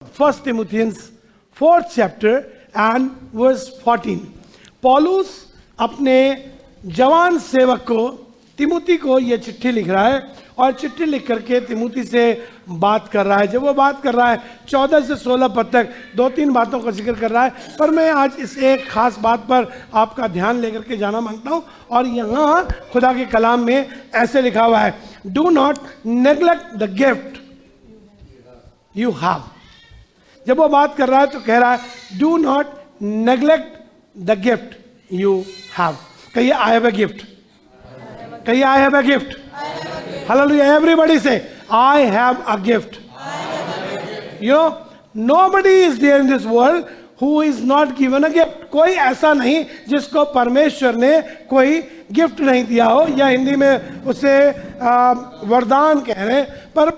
1 Timothy's 4th chapter and verse 14. पौलुस अपने जवान सेवक को तिमुथी को ये चिट्ठी लिख रहा है और चिट्ठी लिख करके तिमुथी से बात कर रहा है। जब वो बात कर रहा है 14 से 16 पद तक 2-3 बातों का जिक्र कर रहा है, पर मैं आज इस एक खास बात पर आपका ध्यान लेकर के जाना मांगता हूँ। और यहाँ खुदा के कलाम में ऐसे लिखा हुआ है, do not neglect the gift you have. जब वो बात कर रहा है तो कह रहा है do not neglect the gift you have. कहिए आई हैव अ गिफ्ट, कहिए I have a gift. Hallelujah, everybody say I have a gift. You know, nobody is there in this world who is not given a gift. कोई ऐसा नहीं जिसको परमेश्वर ने कोई gift नहीं दिया हो, या हिंदी में उसे वरदान कह रहे हैं, पर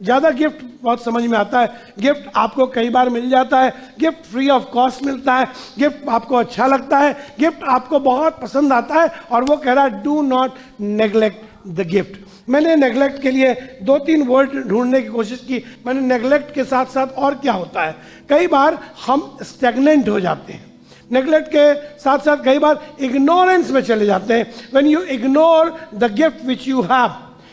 ज़्यादा गिफ्ट बहुत समझ में आता है। गिफ्ट आपको कई बार मिल जाता है, गिफ्ट फ्री ऑफ कॉस्ट मिलता है, गिफ्ट आपको अच्छा लगता है, गिफ्ट आपको बहुत पसंद आता है। और वो कह रहा है do not neglect the gift. मैंने नेग्लेक्ट के लिए 2-3 वर्ड ढूंढने की कोशिश की। मैंने नेग्लेक्ट के साथ साथ और क्या होता है, कई बार हम स्टैग्नेंट हो जाते हैं। नेग्लेक्ट के साथ साथ कई बार इग्नोरेंस में चले जाते हैं। When you ignore the gift which you have,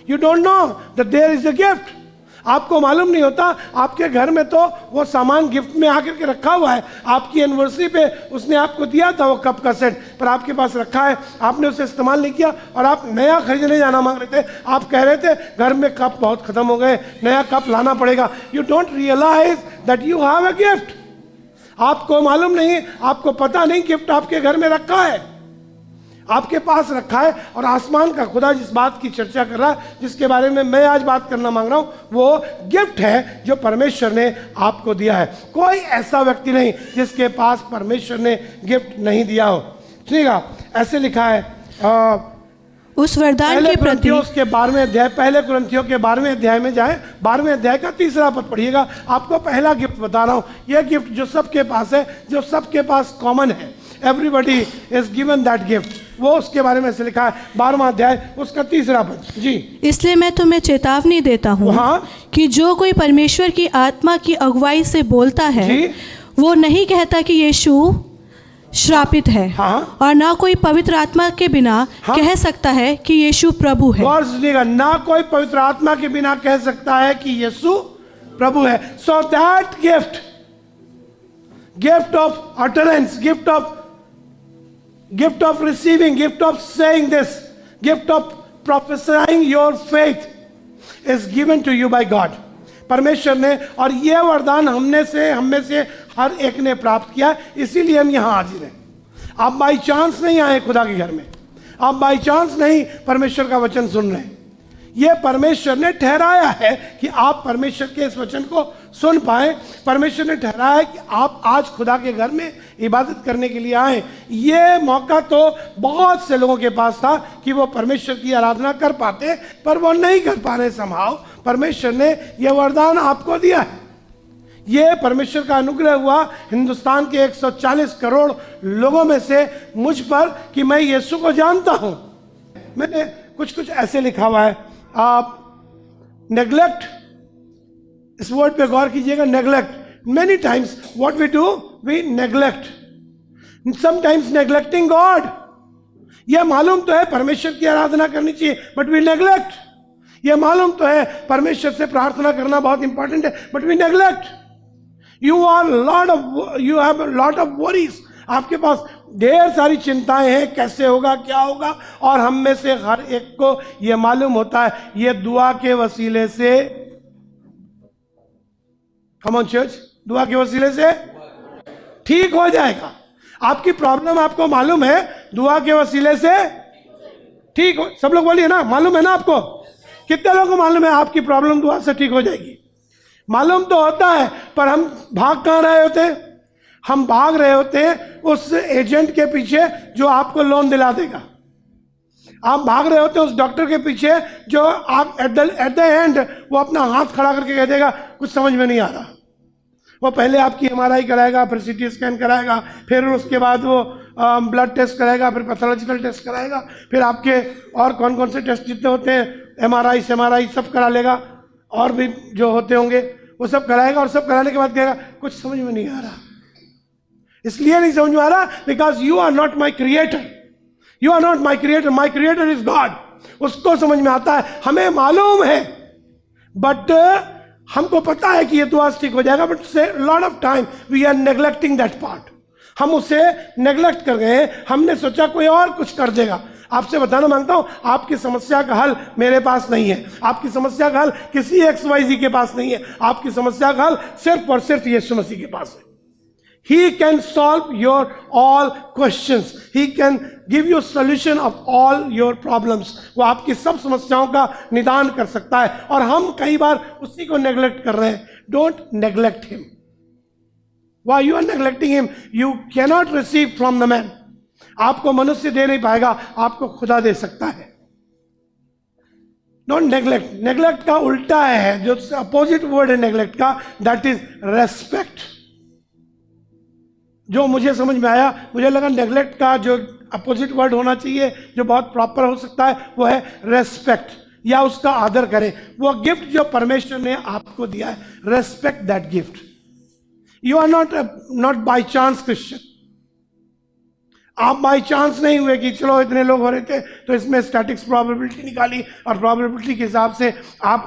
you don't know that there is a gift. आपको मालूम नहीं होता, आपके घर में तो वो सामान गिफ्ट में आकर के रखा हुआ है। आपकी एनिवर्सरी पे उसने आपको दिया था वो कप का सेट, पर आपके पास रखा है, आपने उसे इस्तेमाल नहीं किया और आप नया खरीदने जाना मांग रहे थे। आप कह रहे थे घर में कप बहुत खत्म हो गए, नया कप लाना पड़ेगा। You don't realise that you have a gift. आपको मालूम नहीं, आपको पता नहीं गिफ्ट आपके घर में रखा है, आपके पास रखा है। और आसमान का खुदा जिस बात की चर्चा कर रहा है, जिसके बारे में मैं आज बात करना मांग रहा हूं, वो गिफ्ट है जो परमेश्वर ने आपको दिया है। कोई ऐसा व्यक्ति नहीं जिसके पास परमेश्वर ने गिफ्ट नहीं दिया हो। ठीक है, ऐसे लिखा है उस वरदान के प्रति उसके 12वें अध्याय, पहले कुरिन्थियों के 12वें अध्याय में जाएं, 12वें अध्याय का 3रा पद पढ़िएगा। आपको पहला गिफ्ट बता रहा हूं, यह गिफ्ट जो सबके पास है, जो सबके पास कॉमन है, everybody is given that gift. वो उसके बारे में से लिखा है 12वां अध्याय उसका 3रा पद। जी, इसलिए मैं तुम्हें चेतावनी देता हूँ कि जो कोई परमेश्वर की आत्मा की अगुवाई से बोलता है, वो नहीं कहता कि यीशु श्रापित है। और ना कोई पवित्र आत्मा के बिना कह सकता है कि यीशु प्रभु है। गौर से सुनिएगा, ना कोई पवित्र आत्मा के बिना कह सकता है कि यीशु प्रभु है। So that gift, gift of utterance, gift of receiving, gift of saying this, gift of prophesying your faith is given to you by God. परमेश्वर ने, और यह वरदान हम में से हर एक ने प्राप्त किया, इसीलिए हम यहाँ हाजिर हैं। आप बाई चांस नहीं आए खुदा के घर में, आप बाई चांस नहीं परमेश्वर का वचन सुन रहे हैं। यह परमेश्वर ने ठहराया है कि आप परमेश्वर के इस वचन को सुन पाए। परमेश्वर ने ठहराया है कि आप आज खुदा के घर में इबादत करने के लिए आए। ये मौका तो बहुत से लोगों के पास था कि वो परमेश्वर की आराधना कर पाते, पर वो नहीं कर पा रहे संभाव। परमेश्वर ने यह वरदान आपको दिया है। ये परमेश्वर का अनुग्रह हुआ हिंदुस्तान के 140 करोड़ लोगों में से मुझ पर कि मैं यीशु को जानता हूं। मैंने कुछ ऐसे लिखा हुआ है, आप नेग्लेक्ट, इस वर्ड पे गौर कीजिएगा, neglect. Many times what we do, we neglect, sometimes neglecting God. यह मालूम तो है परमेश्वर की आराधना करनी चाहिए, बट वी नेग्लेक्ट। यह मालूम तो है परमेश्वर से प्रार्थना करना बहुत इंपॉर्टेंट है, but we neglect. You have lot of worries. आपके पास ढेर सारी चिंताएं हैं, कैसे होगा, क्या होगा। और हम में से हर एक को यह मालूम होता है ये दुआ के वसीले से, कम ऑन चर्च, दुआ के वसीले से ठीक हो जाएगा। आपकी प्रॉब्लम आपको मालूम है, दुआ के वसीले से ठीक हो। सब लोग बोलिए ना, मालूम है ना आपको? कितने लोगों को मालूम है आपकी प्रॉब्लम दुआ से ठीक हो जाएगी? मालूम तो होता है, पर हम भाग कहाँ रहे होते हैं? हम भाग रहे होते हैं उस एजेंट के पीछे जो आपको लोन दिला देगा। आप भाग रहे होते हैं उस डॉक्टर के पीछे जो आप एट द एंड वो अपना हाथ खड़ा करके कह देगा कुछ समझ में नहीं आ रहा। वो पहले आपकी MRI कराएगा, फिर CT स्कैन कराएगा, फिर उसके बाद वो ब्लड टेस्ट कराएगा, फिर पैथोलॉजिकल टेस्ट कराएगा, फिर आपके और कौन कौन से टेस्ट जितने होते हैं, MRI सब करा लेगा, और भी जो होते होंगे वो सब कराएगा और सब कराने के बाद कहेगा कुछ समझ में नहीं आ रहा। इसलिए नहीं समझ में आ रहा because you are not my creator, you are not my creator, my creator is God. उसको समझ में आता है, हमें मालूम है, बट हमको पता है कि ये दुआ ठीक हो जाएगा, बट से lot of time we are neglecting that part. हम उसे नेग्लेक्ट कर गए, हमने सोचा कोई और कुछ कर देगा। आपसे बताना मांगता हूं, आपकी समस्या का हल मेरे पास नहीं है, आपकी समस्या का हल किसी XYZ के पास नहीं है, आपकी समस्या का हल सिर्फ और सिर्फ यीशु मसीह के पास है। He can solve your all questions. He can give you solution of all your problems. वो आपकी सब समस्याओं का निदान कर सकता है, और हम कई बार उसी को नेग्लेक्ट कर रहे हैं। Don't neglect him. Why you are neglecting him? You cannot receive from the man. आपको मनुष्य दे नहीं पाएगा, आपको खुदा दे सकता है। Don't neglect. नेग्लेक्ट का उल्टा है, जो अपोजिट वर्ड है नेग्लेक्ट का, that is respect. जो मुझे समझ में आया, मुझे लगा नेग्लेक्ट का जो अपोजिट वर्ड होना चाहिए, जो बहुत प्रॉपर हो सकता है, वो है रेस्पेक्ट, या उसका आदर करें। वो गिफ्ट जो परमेश्वर ने आपको दिया है, respect that gift. You are not by chance Christian. आप बाय चांस नहीं हुए कि चलो इतने लोग हो रहे थे तो इसमें स्टैटिक्स प्रोबेबिलिटी निकाली और प्रोबेबिलिटी के हिसाब से आप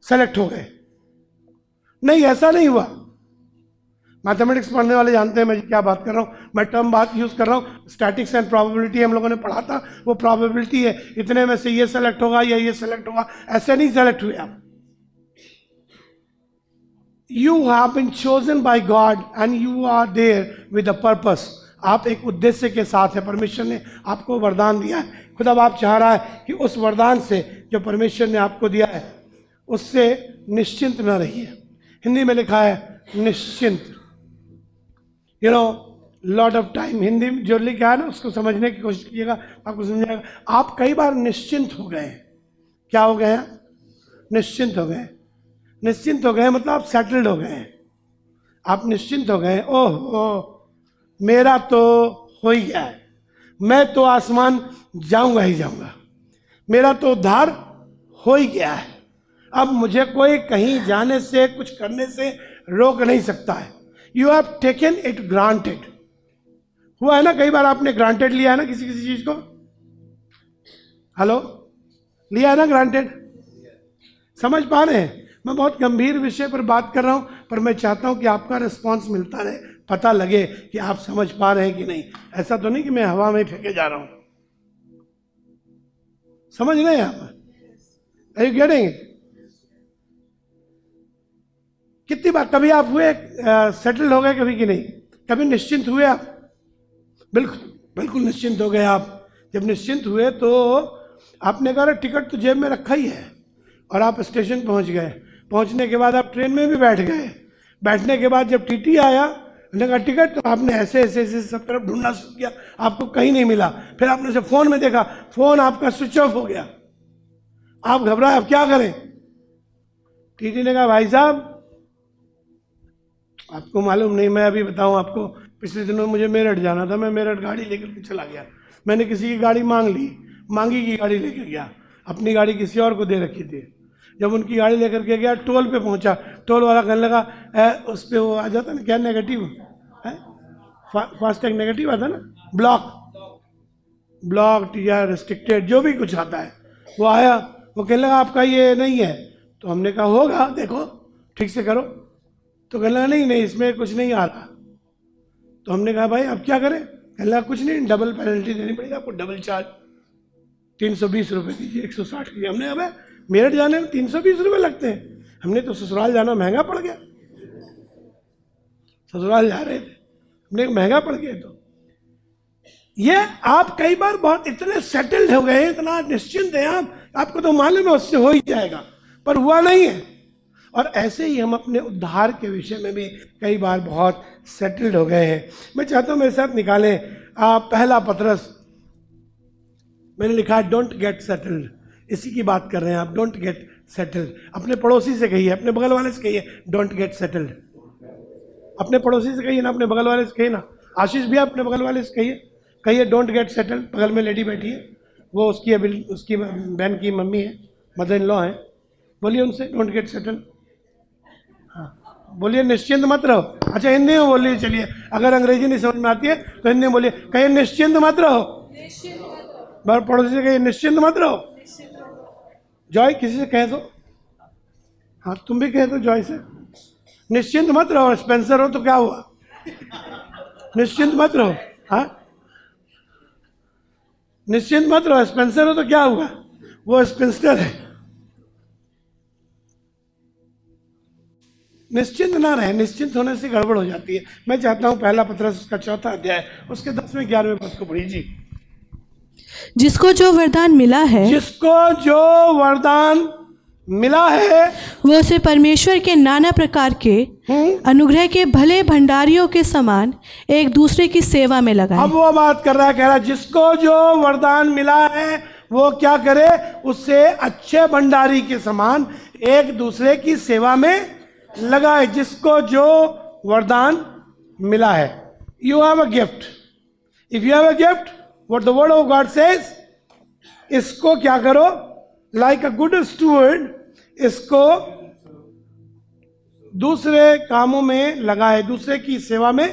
सेलेक्ट हो गए। नहीं, ऐसा नहीं हुआ। मैथमेटिक्स पढ़ने वाले जानते हैं मैं क्या बात कर रहा हूँ। मैं टर्म बात यूज कर रहा हूँ, स्टैटिक्स एंड प्रोबेबिलिटी हम लोगों ने पढ़ा था। वो प्रोबेबिलिटी है, इतने में से ये सेलेक्ट होगा या ये सेलेक्ट होगा, ऐसे नहीं सेलेक्ट हुए आप। You have been chosen by God and you are there with a purpose. आप एक उद्देश्य के साथ है, परमेश्वर ने आपको वरदान दिया है। खुदा बाप चाह रहा है कि उस वरदान से जो परमेश्वर ने आपको दिया है उससे निश्चिंत न रहिए। हिंदी में लिखा है निश्चिंत। You know, lot of time Hindi में जो लिखा है ना उसको समझने की कोशिश कीजिएगा, आपको समझाएगा। आप कई बार निश्चिंत हो गए। क्या हो गए हैं? निश्चिंत हो गए। निश्चिंत हो गए मतलब आप सेटल्ड हो गए। आप निश्चिंत हो गए, ओह मेरा तो हो ही गया है, मैं तो आसमान जाऊंगा ही जाऊंगा, मेरा तो उद्धार हो ही गया है, अब मुझे कोई कहीं जाने से कुछ करने से रोक नहीं सकता है। You have taken it granted. हुआ है ना, कई बार आपने ग्रांटेड लिया है ना किसी चीज को। हेलो, लिया है ना ग्रांटेड? समझ पा रहे हैं? मैं बहुत गंभीर विषय पर बात कर रहा हूं, पर मैं चाहता हूं कि आपका रिस्पॉन्स मिलता रहे, पता लगे कि आप समझ पा रहे हैं कि नहीं। ऐसा तो नहीं कि मैं हवा में फेंके जा रहा हूं। समझ रहे हैं आप? Are you getting it? कितनी बार कभी आप हुए सेटल्ड हो गए कभी कि नहीं? कभी निश्चिंत हुए आप? बिल्कुल बिल्कुल निश्चिंत हो गए आप। जब निश्चिंत हुए तो आपने कहा टिकट तो जेब में रखा ही है, और आप स्टेशन पहुंच गए। पहुंचने के बाद आप ट्रेन में भी बैठ गए। बैठने के बाद जब टीटी आया, उन्होंने कहा टिकट, तो आपने ऐसे ऐसे ऐसे सब तरफ ढूंढना शुरू किया, आपको कहीं नहीं मिला। फिर आपने से फोन में देखा, फोन आपका स्विच ऑफ हो गया। आप घबराए, अब क्या करें? टीटी ने कहा भाई साहब आपको मालूम नहीं, मैं अभी बताऊं आपको, पिछले दिनों मुझे मेरठ जाना था, मैं मेरठ गाड़ी लेकर के चला गया। मैंने किसी की गाड़ी मांग ली, मांगी की गाड़ी लेकर गया, अपनी गाड़ी किसी और को दे रखी थी। जब उनकी गाड़ी लेकर के गया, टोल पे पहुंचा, टोल वाला कहने लगा उस पर वो आ जाता ना, क्या नेगेटिव है, फास्टैग नेगेटिव आता ना, ब्लॉक या रिस्ट्रिक्टेड जो भी कुछ आता है, वो आया। वो कहने लगा आपका ये नहीं है। तो हमने कहा होगा, देखो ठीक से करो। तो कहने लगा नहीं इसमें कुछ नहीं आ रहा। तो हमने कहा भाई अब क्या करें? कहने लगा कुछ नहीं, डबल पेनल्टी देनी पड़ेगी आपको, डबल चार्ज, 320 रुपये दीजिए, 160 दीजिए। हमने अब मेरठ जाने में 320 रुपये लगते हैं, हमने तो ससुराल जाना महंगा पड़ गया। ससुराल जा रहे थे, हमने महंगा पड़ गया। तो ये आप कई बार बहुत इतने सेटल्ड हो गए, इतना निश्चिंत हैं आपको तो मालूम है उससे हो ही जाएगा, पर हुआ नहीं है। और ऐसे ही हम अपने उद्धार के विषय में भी कई बार बहुत सेटल्ड हो गए हैं। मैं चाहता हूं मेरे साथ निकालें पहला पतरस। मैंने लिखा है डोंट गेट सेटल्ड, इसी की बात कर रहे हैं आप। Don't get settled. अपने पड़ोसी से कहिए, अपने बगल वाले से कहिए डोंट गेट सेटल्ड। अपने पड़ोसी से कहिए ना, अपने बगल वाले से कहिए ना। आशीष भी अपने बगल वाले से कहिए डोंट गेट सेटल्ड। बगल में लेडी बैठी है, वो उसकी बहन की मम्मी है, मदर इन लॉ है। बोलिए उनसे डोंट गेट सेटल्ड। हाँ, बोलिए निश्चिंत मत रहो। अच्छा हिंदी में बोलिए, चलिए अगर अंग्रेजी नहीं समझ में आती है तो हिंदी में बोलिए, कहिए निश्चिंत मत रहो। पड़ोसी से कहिए निश्चिंत मत रहो। जॉय किसी से कह दो, हाँ तुम भी कह दो जॉय से, निश्चिंत मत रहो। स्पेंसर हो तो क्या हुआ, निश्चिंत मत रहो। हाँ निश्चिंत मत रहो, स्पेंसर हो तो क्या हुआ, वो स्पेंसर है। निश्चिंत ना रहे, निश्चिंत होने से गड़बड़ हो जाती है। मैं चाहता हूं पहला पत्रस उसका 4 अध्याय उसके 10वें 11वें पद को पढ़िए जी। जिसको जो वरदान मिला है, जिसको जो वरदान मिला है, वो उसे परमेश्वर के नाना प्रकार के अनुग्रह के भले भंडारियों के समान एक दूसरे की सेवा में लगाए। अब वो बात कर रहा है, कह रहा है जिसको जो वरदान मिला है वो क्या करे, उससे अच्छे भंडारी के समान एक दूसरे की सेवा में लगाए। जिसको जो वरदान मिला है, you have a gift. If you have a gift, what the word of God says, इसको क्या करो, लाइक अ गुड स्टूवर्ड, इसको दूसरे कामों में लगाए, दूसरे की सेवा में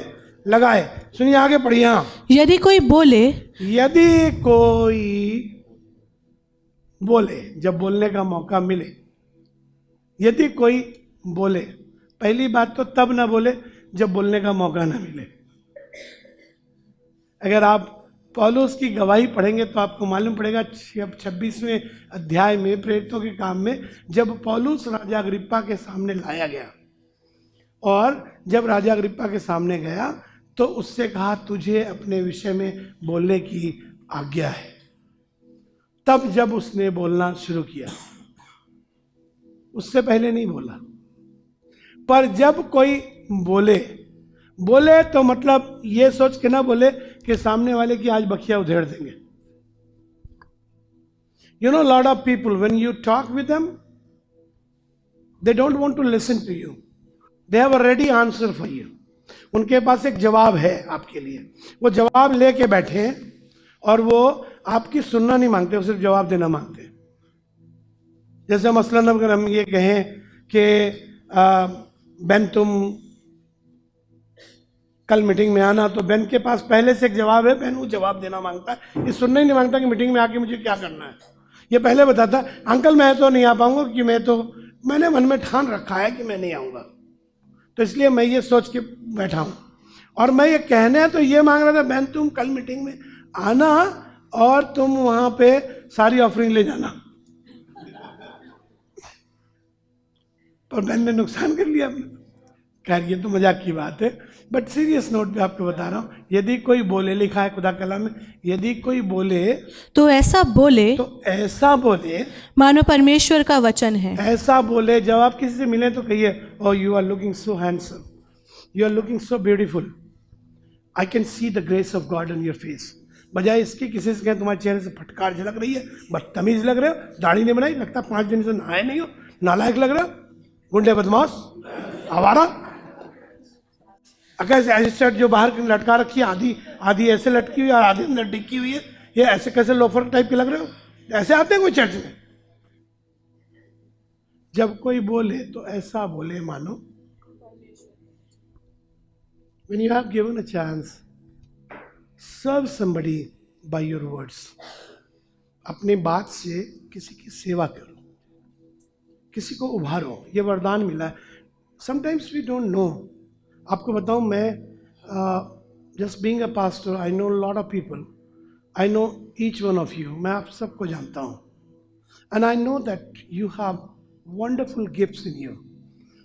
लगाए। सुनिए आगे पढ़िए। यदि कोई बोले, यदि कोई बोले, जब बोलने का मौका मिले, यदि कोई बोले, पहली बात तो तब ना बोले जब बोलने का मौका ना मिले। अगर आप पौलुस की गवाही पढ़ेंगे तो आपको मालूम पड़ेगा 26वें अध्याय में प्रेरितों के काम में, जब पौलुस राजा अग्रिप्पा के सामने लाया गया और जब राजा अग्रिप्पा के सामने गया तो उससे कहा तुझे अपने विषय में बोलने की आज्ञा है। तब जब उसने बोलना शुरू किया, उससे पहले नहीं बोला। पर जब कोई बोले तो मतलब ये सोच के ना बोले कि सामने वाले की आज बखिया उधेड़ देंगे। You know, lot of people, when you talk with them, they don't want to listen to you. They have a ready answer for you. उनके पास एक जवाब है आपके लिए, वो जवाब लेके बैठे हैं और वो आपकी सुनना नहीं मांगते, वो सिर्फ जवाब देना मांगते हैं। जैसे मसलन अगर हम ये कहें कि बेन तुम कल मीटिंग में आना, तो बेन के पास पहले से एक जवाब है, बेन वो जवाब देना मांगता है, ये सुनना ही नहीं मांगता कि मीटिंग में आके मुझे क्या करना है। ये पहले बताता अंकल मैं तो नहीं आ पाऊंगा क्योंकि मैंने मन में ठान रखा है कि मैं नहीं आऊँगा, तो इसलिए मैं ये सोच के बैठा हूँ। और मैं ये कहने तो ये मांग रहा था बेन तुम कल मीटिंग में आना और तुम वहाँ पे सारी ऑफरिंग ले जाना, पर बेन ने नुकसान कर लिया अपना। खैर ये तो मजाक की बात है, बट सीरियस नोट पे आपको बता रहा हूँ, यदि कोई बोले, लिखा है खुदा कलाम में, यदि कोई बोले तो ऐसा बोले मानो परमेश्वर का वचन है। ऐसा बोले। जब आप किसी से मिले तो कहिए oh you are looking so handsome, you are looking so beautiful, I can see the grace of God in your face. बजाय इसके किसी से कहें तुम्हारे चेहरे से फटकार झलक रही है, बदतमीज लग रहे हो, दाढ़ी नहीं बनाई, लगता 5 दिन से नहाए नहीं हो, नालायक लग रहे हो, गुंडे बदमाश आवारा। अगर ऐसी शर्ट जो बाहर लटका रखी है, आधी ऐसे लटकी हुई है और आधी अंदर टिकी हुई है, ये ऐसे कैसे लोफर टाइप के लग रहे हो, ऐसे आते हैं कोई चर्च में। जब कोई बोले तो ऐसा बोले मानो, when you have given a chance, serve somebody by your words. अपनी बात से किसी की सेवा करो, किसी को उभारो, ये वरदान मिला है। Sometimes we don't know. आपको बताऊं, मैं just being a pastor, I know lot of people, I know each one of you, मैं आप सबको जानता हूं, and I know that you have wonderful gifts in you.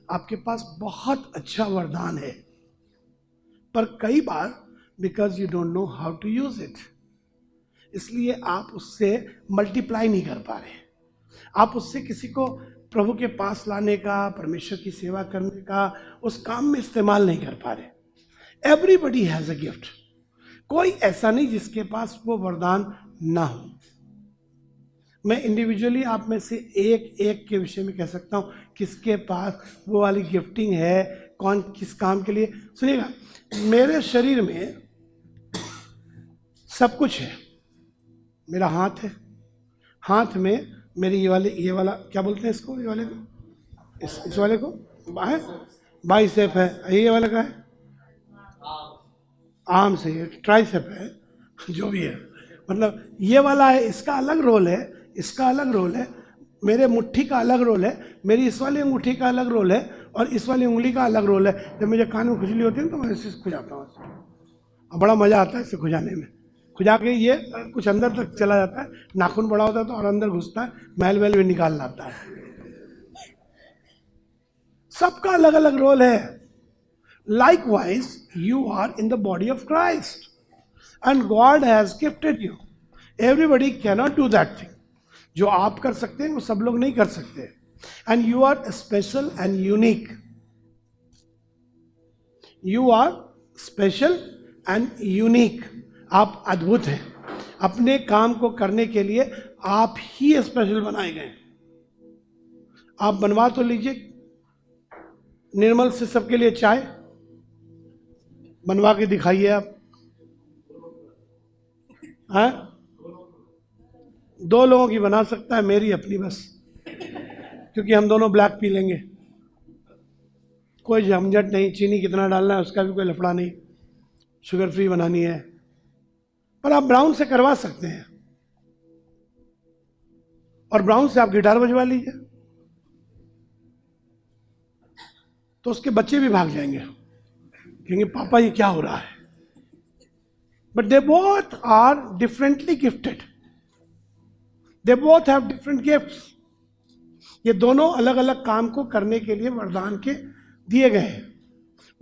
आपके पास बहुत अच्छा वरदान है, पर कई बार because you don't know how to use it, इसलिए आप उससे मल्टीप्लाई नहीं कर पा रहे, आप उससे किसी को प्रभु के पास लाने का, परमेश्वर की सेवा करने का, उस काम में इस्तेमाल नहीं कर पा रहे। एवरीबडी हैज अ गिफ्ट, कोई ऐसा नहीं जिसके पास वो वरदान ना हो। मैं इंडिविजुअली आप में से एक के विषय में कह सकता हूँ किसके पास वो वाली गिफ्टिंग है, कौन किस काम के लिए। सुनिएगा, मेरे शरीर में सब कुछ है। मेरा हाथ है, हाथ में मेरी ये वाला क्या बोलते हैं इसको, ये वाले को, इस वाले को है, बाइसेप है, ये वाला का है आर्म से, ये ट्राइसेप है, जो भी है, मतलब ये वाला है, इसका अलग रोल है, इसका अलग रोल है, मेरे मुट्ठी का अलग रोल है, मेरी इस वाली अंगूठी का अलग रोल है, और इस वाली उंगली का अलग रोल है। जब मुझे कान में खुजली होती है तो मैं इससे खुजाता हूँ, और बड़ा मज़ा आता है इससे खुजाने में। खुजा के ये कुछ अंदर तक चला जाता है, नाखून बड़ा होता है तो और अंदर घुसता है, मैल वैल भी निकाल लाता है। सबका अलग अलग रोल है। Likewise you are in the body of Christ and God has gifted you. Everybody cannot do that thing. जो आप कर सकते हैं वो सब लोग नहीं कर सकते। And you are special and unique. You are special and unique. आप अद्भुत हैं। अपने काम को करने के लिए आप ही स्पेशल बनाए गए। आप बनवा तो लीजिए निर्मल से सबके लिए चाय बनवा के दिखाइए आप। हैं? 2 लोगों की बना सकता है, मेरी अपनी बस, क्योंकि हम दोनों ब्लैक पी लेंगे। कोई झंझट नहीं, चीनी कितना डालना है उसका भी कोई लफड़ा नहीं, शुगर फ्री बनानी है। पर आप ब्राउन से करवा सकते हैं, और ब्राउन से आप गिटार बजवा लीजिए तो उसके बच्चे भी भाग जाएंगे, कहेंगे पापा ये क्या हो रहा है। But they both are differently gifted, they both have different gifts. ये दोनों अलग अलग काम को करने के लिए वरदान के दिए गए हैं।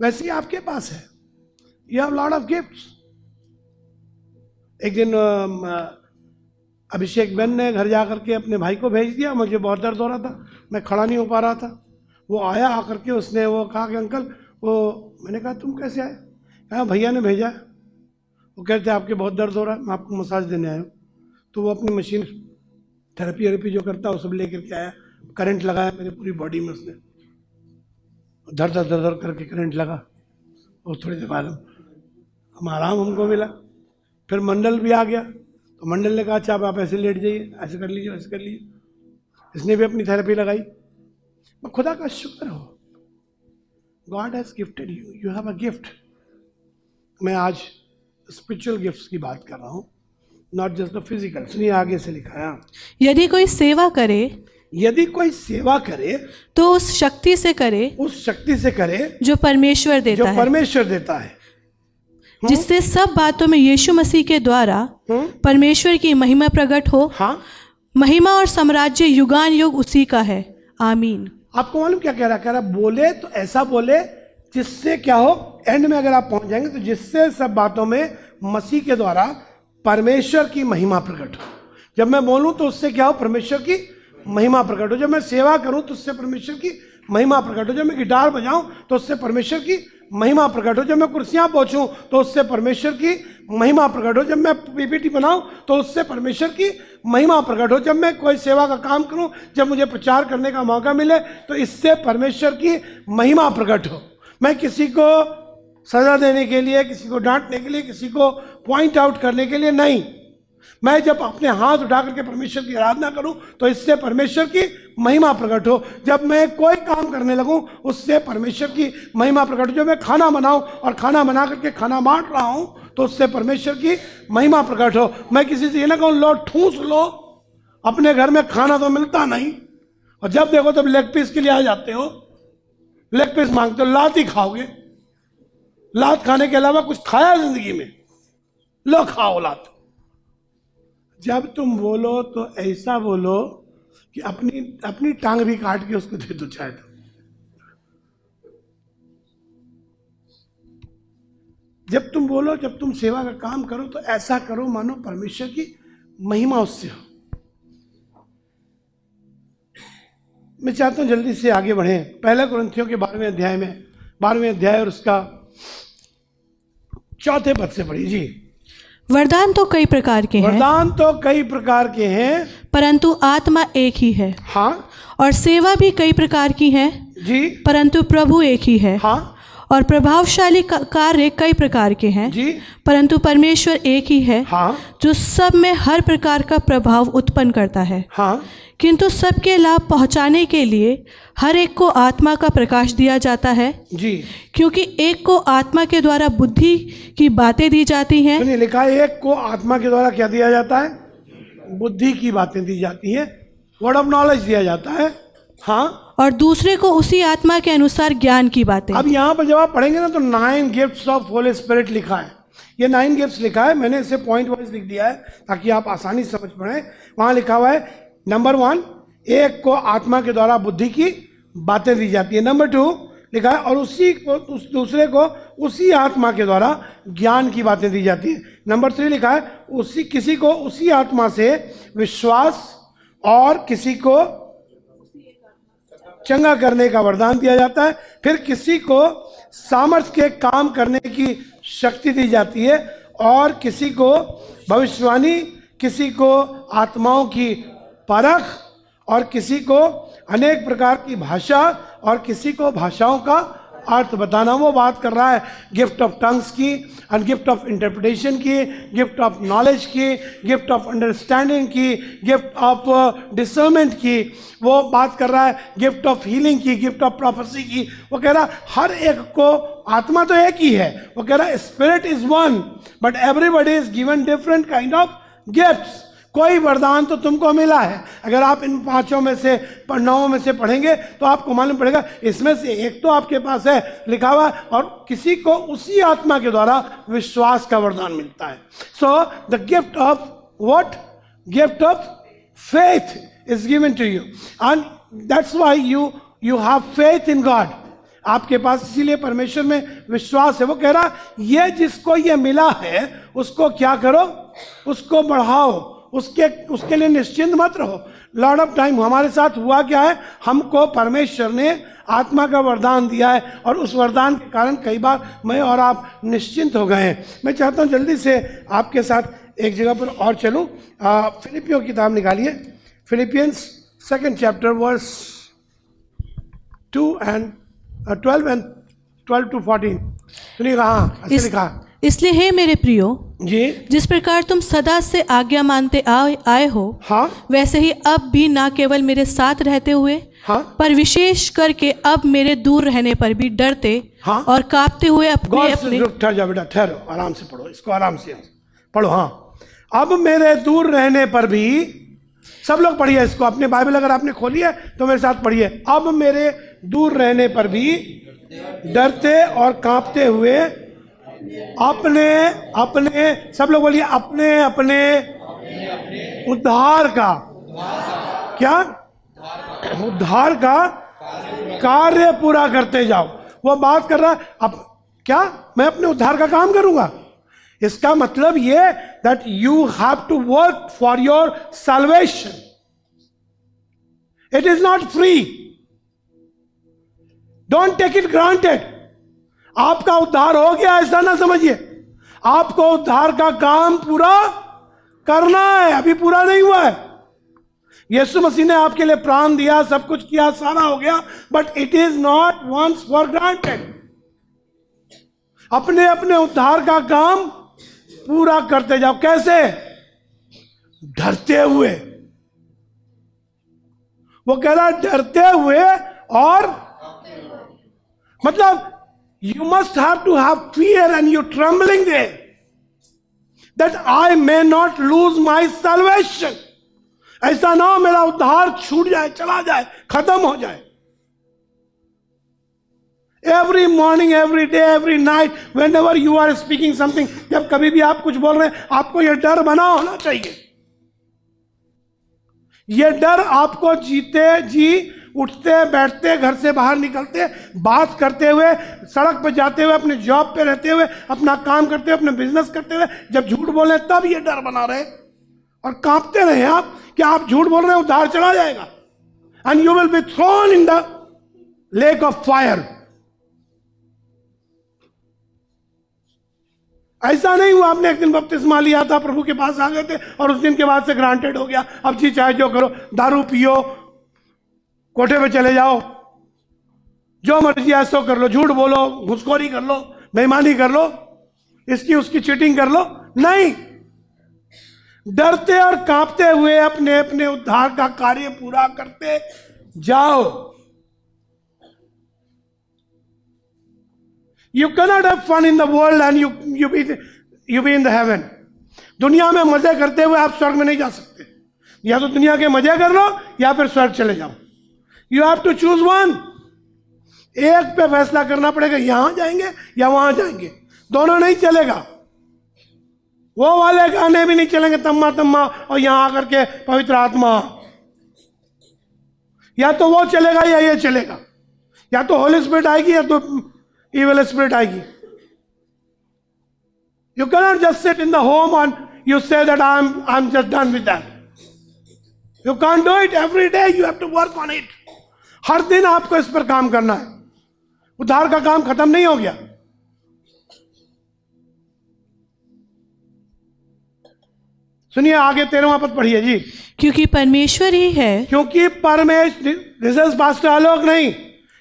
वैसे ही आपके पास है, you have lot of gifts. एक दिन अभिषेक बेन ने घर जाकर के अपने भाई को भेज दिया, मुझे बहुत दर्द हो रहा था, मैं खड़ा नहीं हो पा रहा था। वो आया, आकर के उसने वो कहा कि अंकल वो, मैंने कहा तुम कैसे आए? कहा भैया ने भेजा। वो कहते आपके बहुत दर्द हो रहा है, मैं आपको मसाज देने आया हूँ। तो वो अपनी मशीन थेरेपी जो करता है वो सब लेकर के आया, करंट लगाया मेरी पूरी बॉडी में, उसने धर धर धर धर करके करंट लगा, और थोड़ी देर बाद हम आराम हमको मिला। फिर मंडल भी आ गया, तो मंडल ने कहा अच्छा आप ऐसे लेट जाइए, ऐसे कर लीजिए, ऐसे कर लीजिए। इसने भी अपनी थेरेपी लगाई। खुदा का शुक्र हो, God has gifted you, you have a gift. मैं आज स्पिरिचुअल गिफ्ट्स की बात कर रहा हूँ, नॉट जस्ट द फिजिकल। सुनिए आगे से लिखा है, यदि कोई सेवा करे, यदि कोई सेवा करे तो उस शक्ति से करे, उस शक्ति से करे जो परमेश्वर देता जो है, परमेश्वर देता है, जिससे सब बातों में यीशु मसीह के द्वारा परमेश्वर की महिमा प्रकट हो। हाँ, महिमा और साम्राज्य युगान युग उसी का है, आमीन। आपको मालूम क्या कह रहा बोले तो ऐसा बोले जिससे क्या हो, एंड में अगर आप पहुंच जाएंगे तो जिससे सब बातों में मसीह के द्वारा परमेश्वर की महिमा प्रकट हो। जब मैं बोलूं तो उससे क्या हो, परमेश्वर की महिमा प्रकट हो। जब मैं सेवा करूं तो उससे परमेश्वर की महिमा प्रकट हो। जब मैं गिटार बजाऊं तो उससे परमेश्वर की महिमा प्रकट हो। जब मैं कुर्सियां पहुंचूं तो उससे परमेश्वर की महिमा प्रकट हो। जब मैं पीपीटी बनाऊं तो उससे परमेश्वर की महिमा प्रकट हो। जब मैं कोई सेवा का काम करूं, जब मुझे प्रचार करने का मौका मिले तो इससे परमेश्वर की महिमा प्रकट हो। मैं किसी को सजा देने के लिए, किसी को डांटने के लिए, किसी को पॉइंट आउट करने के लिए नहीं। मैं जब अपने हाथ उठा करके परमेश्वर की आराधना करूं तो इससे परमेश्वर की महिमा प्रकट हो। जब मैं कोई काम करने लगूं उससे परमेश्वर की महिमा प्रकट हो। जब मैं खाना बनाऊं और खाना बना करके खाना बांट रहा हूं तो उससे परमेश्वर की महिमा प्रकट हो। मैं किसी से ये ना कहूं लो ठूस लो, अपने घर में खाना तो मिलता नहीं, और जब देखो तब लेग पीस के लिए आ जाते हो, लेग पीस मांगते हो, लात ही खाओगे। लात खाने के अलावा कुछ खाया जिंदगी में? लो खाओ लात। जब तुम बोलो तो ऐसा बोलो कि अपनी टांग भी काट के उसको दे दो चाहे तो। जब तुम बोलो, जब तुम सेवा का काम करो तो ऐसा करो मानो परमेश्वर की महिमा उससे हो। मैं चाहता हूं जल्दी से आगे बढ़े। पहला कुरिन्थियों के 12वें अध्याय में, 12वें अध्याय और उसका 4 पद से पढ़िए जी। वरदान तो कई प्रकार के हैं, वरदान तो कई प्रकार के हैं, परंतु आत्मा एक ही है। हाँ। और सेवा भी कई प्रकार की है जी, परंतु प्रभु एक ही है। हाँ। और प्रभावशाली कार्य कई प्रकार के हैं जी, परंतु परमेश्वर एक ही है हाँ, जो सब में हर प्रकार का प्रभाव उत्पन्न करता है। हाँ, किंतु सबके लाभ पहुंचाने के लिए हर एक को आत्मा का प्रकाश दिया जाता है, जी। क्योंकि एक को आत्मा के द्वारा बुद्धि की बातें दी जाती हैं। सुनिए, लिखा है एक को आत्मा के द्वारा क्या दिया जाता है? बुद्धि की बातें दी जाती हैं, वर्ड ऑफ नॉलेज दिया जाता है, हाँ। और दूसरे को उसी आत्मा के अनुसार ज्ञान की बातें। अब यहाँ पर जब आप पढ़ेंगे ना तो 9 गिफ्ट्स ऑफ होली स्पिरिट लिखा है। ये 9 गिफ्ट्स लिखा है, मैंने इसे पॉइंट वाइज लिख दिया है ताकि आप आसानी से समझ पाए। वहाँ लिखा हुआ है नंबर 1, एक को आत्मा के द्वारा बुद्धि की बातें दी जाती है। नंबर 2 लिखा है और उसी को दूसरे को उसी आत्मा के द्वारा ज्ञान की बातें दी जाती है। नंबर 3 लिखा है किसी को उसी आत्मा से विश्वास और किसी को चंगा करने का वरदान दिया जाता है। फिर किसी को सामर्थ्य के काम करने की शक्ति दी जाती है और किसी को भविष्यवाणी, किसी को आत्माओं की परख और किसी को अनेक प्रकार की भाषा और किसी को भाषाओं का अर्थ बताना। वो बात कर रहा है गिफ्ट ऑफ टंग्स की एंड गिफ्ट ऑफ इंटरप्रिटेशन की, गिफ्ट ऑफ नॉलेज की, गिफ्ट ऑफ अंडरस्टैंडिंग की, गिफ्ट ऑफ डिसर्नमेंट की। वो बात कर रहा है गिफ्ट ऑफ हीलिंग की, गिफ्ट ऑफ प्रोफेसी की। वो कह रहा हर एक को, आत्मा तो एक ही है, वो कह रहा spirit is one but everybody is given different kind of gifts. कोई वरदान तो तुमको मिला है। अगर आप इन 5 में से 9 में से पढ़ेंगे तो आपको मालूम पड़ेगा इसमें से एक तो आपके पास है लिखा हुआ, और किसी को उसी आत्मा के द्वारा विश्वास का वरदान मिलता है। So the gift of what? Gift of faith is given to you and that's why you have faith in God. आपके पास इसीलिए परमेश्वर में विश्वास है। वो कह रहा ये जिसको ये मिला है उसको क्या करो? उसको बढ़ाओ, उसके लिए निश्चिंत मत रहो। लॉर्ड ऑफ टाइम हमारे साथ हुआ क्या है, हमको परमेश्वर ने आत्मा का वरदान दिया है और उस वरदान के कारण कई बार मैं और आप निश्चिंत हो गए हैं। मैं चाहता हूं जल्दी से आपके साथ एक जगह पर और चलूं। फिलिपियों की किताब निकालिए, Philippians 2nd chapter verse 12 and 12 to 14। सुनिए कहाँ ऐसे लिखा, इसलिए हे मेरे प्रियो जी, जिस प्रकार तुम सदा से आज्ञा मानते आए हो, हाँ, वैसे ही अब भी न केवल मेरे साथ रहते हुए, हाँ, पर विशेष करके अब मेरे दूर रहने पर भी डरते, हाँ, और कांपते हुए अपने ठहर जाओ बेटा, ठहरो, आराम से पढ़ो इसको, आराम से पढ़ो। हाँ, अब मेरे दूर रहने पर भी, सब लोग पढ़िए इसको, अपने बाइबल अगर आपने खोली है तो मेरे साथ पढ़िए। अब मेरे दूर रहने पर भी डरते और कांपते हुए अपने सब लोग बोलिए अपने उद्धार का, क्या? उद्धार का कार्य पूरा करते जाओ। वो बात कर रहा है अब क्या मैं अपने उद्धार का काम करूंगा? इसका मतलब ये that you have to work for your salvation. It is not free, don't take it granted. आपका उद्धार हो गया ऐसा ना समझिए, आपको उद्धार का काम पूरा करना है, अभी पूरा नहीं हुआ है। यीशु मसीह ने आपके लिए प्राण दिया, सब कुछ किया, सारा हो गया, but it is not once for granted. अपने उद्धार का काम पूरा करते जाओ। कैसे? डरते हुए। वो कह रहा डरते हुए, और मतलब you must have to have fear and you trembling there that I may not lose my salvation। ऐसा ना हो मेरा उद्धार छूट जाए, चला जाए, खत्म हो जाए। Every morning, every day, every night, whenever you are speaking something, जब कभी भी आप कुछ बोल रहे हैं, आपको यह डर बना होना चाहिए। यह डर आपको जीते जी, उठते बैठते, घर से बाहर निकलते, बात करते हुए, सड़क पर जाते हुए, अपने जॉब पे रहते हुए, अपना काम करते हुए, अपने बिजनेस करते हुए, जब झूठ बोले तब ये डर बना रहे और कांपते रहे आप कि आप झूठ बोल रहे हैं, उद्धार चला जाएगा, and you will be thrown in the lake of fire. ऐसा नहीं हुआ आपने एक दिन बपतिस्मा लिया था, प्रभु के पास आ गए थे और उस दिन के बाद से ग्रांटेड हो गया, अब जी चाहे जो करो, दारू पियो, कोठे पे चले जाओ, जो मर्जी ऐसा कर लो, झूठ बोलो, घुसखोरी कर लो, बेईमानी कर लो, इसकी उसकी चीटिंग कर लो, नहीं, डरते और कांपते हुए अपने अपने उद्धार का कार्य पूरा करते जाओ। You cannot have fun in the world and you be in the heaven. दुनिया में मजे करते हुए आप स्वर्ग में नहीं जा सकते। या तो दुनिया के मजे कर लो या फिर स्वर्ग चले जाओ। You have to choose one. एक पे फैसला करना पड़ेगा, यहां जाएंगे या वहां जाएंगे, दोनों नहीं चलेगा। वो वाले गाने भी नहीं चलेंगे, तम्मा तम्मा और यहां आकर के पवित्र आत्मा। या तो वो चलेगा या ये चलेगा, या तो होली स्पिरिट आएगी या तो evil spirit आएगी। You cannot just sit in the home and you say that I'm just done with that. You can't do it every day. You have to work on it. हर दिन आपको इस पर काम करना है। उद्धार का काम खत्म नहीं हो गया। सुनिए आगे 13वां पद पढ़िए जी। क्योंकि परमेश्वर ही है, क्योंकि परमेश्वर, दिस इज पास्टर आलोक नहीं,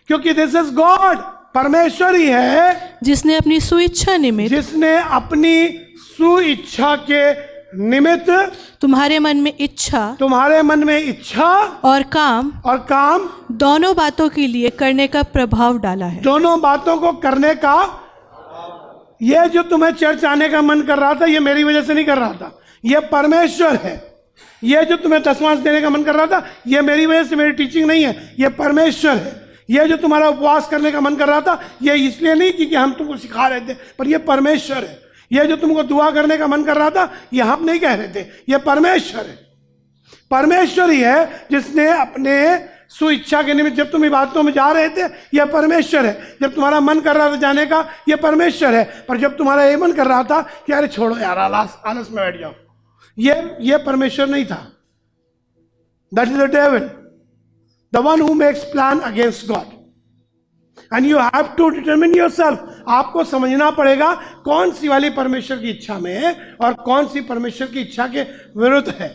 क्योंकि दिस इज गॉड, परमेश्वर ही है जिसने अपनी सुइच्छा निमित्त, जिसने अपनी सुइच्छा के निमित्त तुम्हारे मन में इच्छा, तुम्हारे मन में इच्छा और काम दोनों बातों के लिए करने का प्रभाव डाला है। दोनों बातों को करने का, ये जो तुम्हें चर्च आने का मन कर रहा था, ये मेरी वजह से नहीं कर रहा था, ये परमेश्वर है। ये जो तुम्हें दशमांश देने का मन कर रहा था, ये मेरी वजह से, मेरी टीचिंग नहीं है, ये परमेश्वर है। ये जो तुम्हारा उपवास करने का मन कर रहा था, ये इसलिए नहीं कि हम तुमको सिखा रहे थे, पर ये परमेश्वर है। ये जो तुमको दुआ करने का मन कर रहा था, ये हम नहीं कह रहे थे, ये परमेश्वर है। परमेश्वर ही है जिसने अपने सुइच्छा के निमित्त, जब तुम इबादतों में जा रहे थे, यह परमेश्वर है। जब तुम्हारा मन कर रहा था जाने का, यह परमेश्वर है। पर जब तुम्हारा ये मन कर रहा था कि अरे छोड़ो यार, आलस में बैठ जाओ, ये परमेश्वर नहीं था। That is the devil, the one who makes plan against God, and you have to determine yourself. आपको समझना पड़ेगा कौन सी वाली परमेश्वर की इच्छा में है और कौन सी परमेश्वर की इच्छा के विरुद्ध है।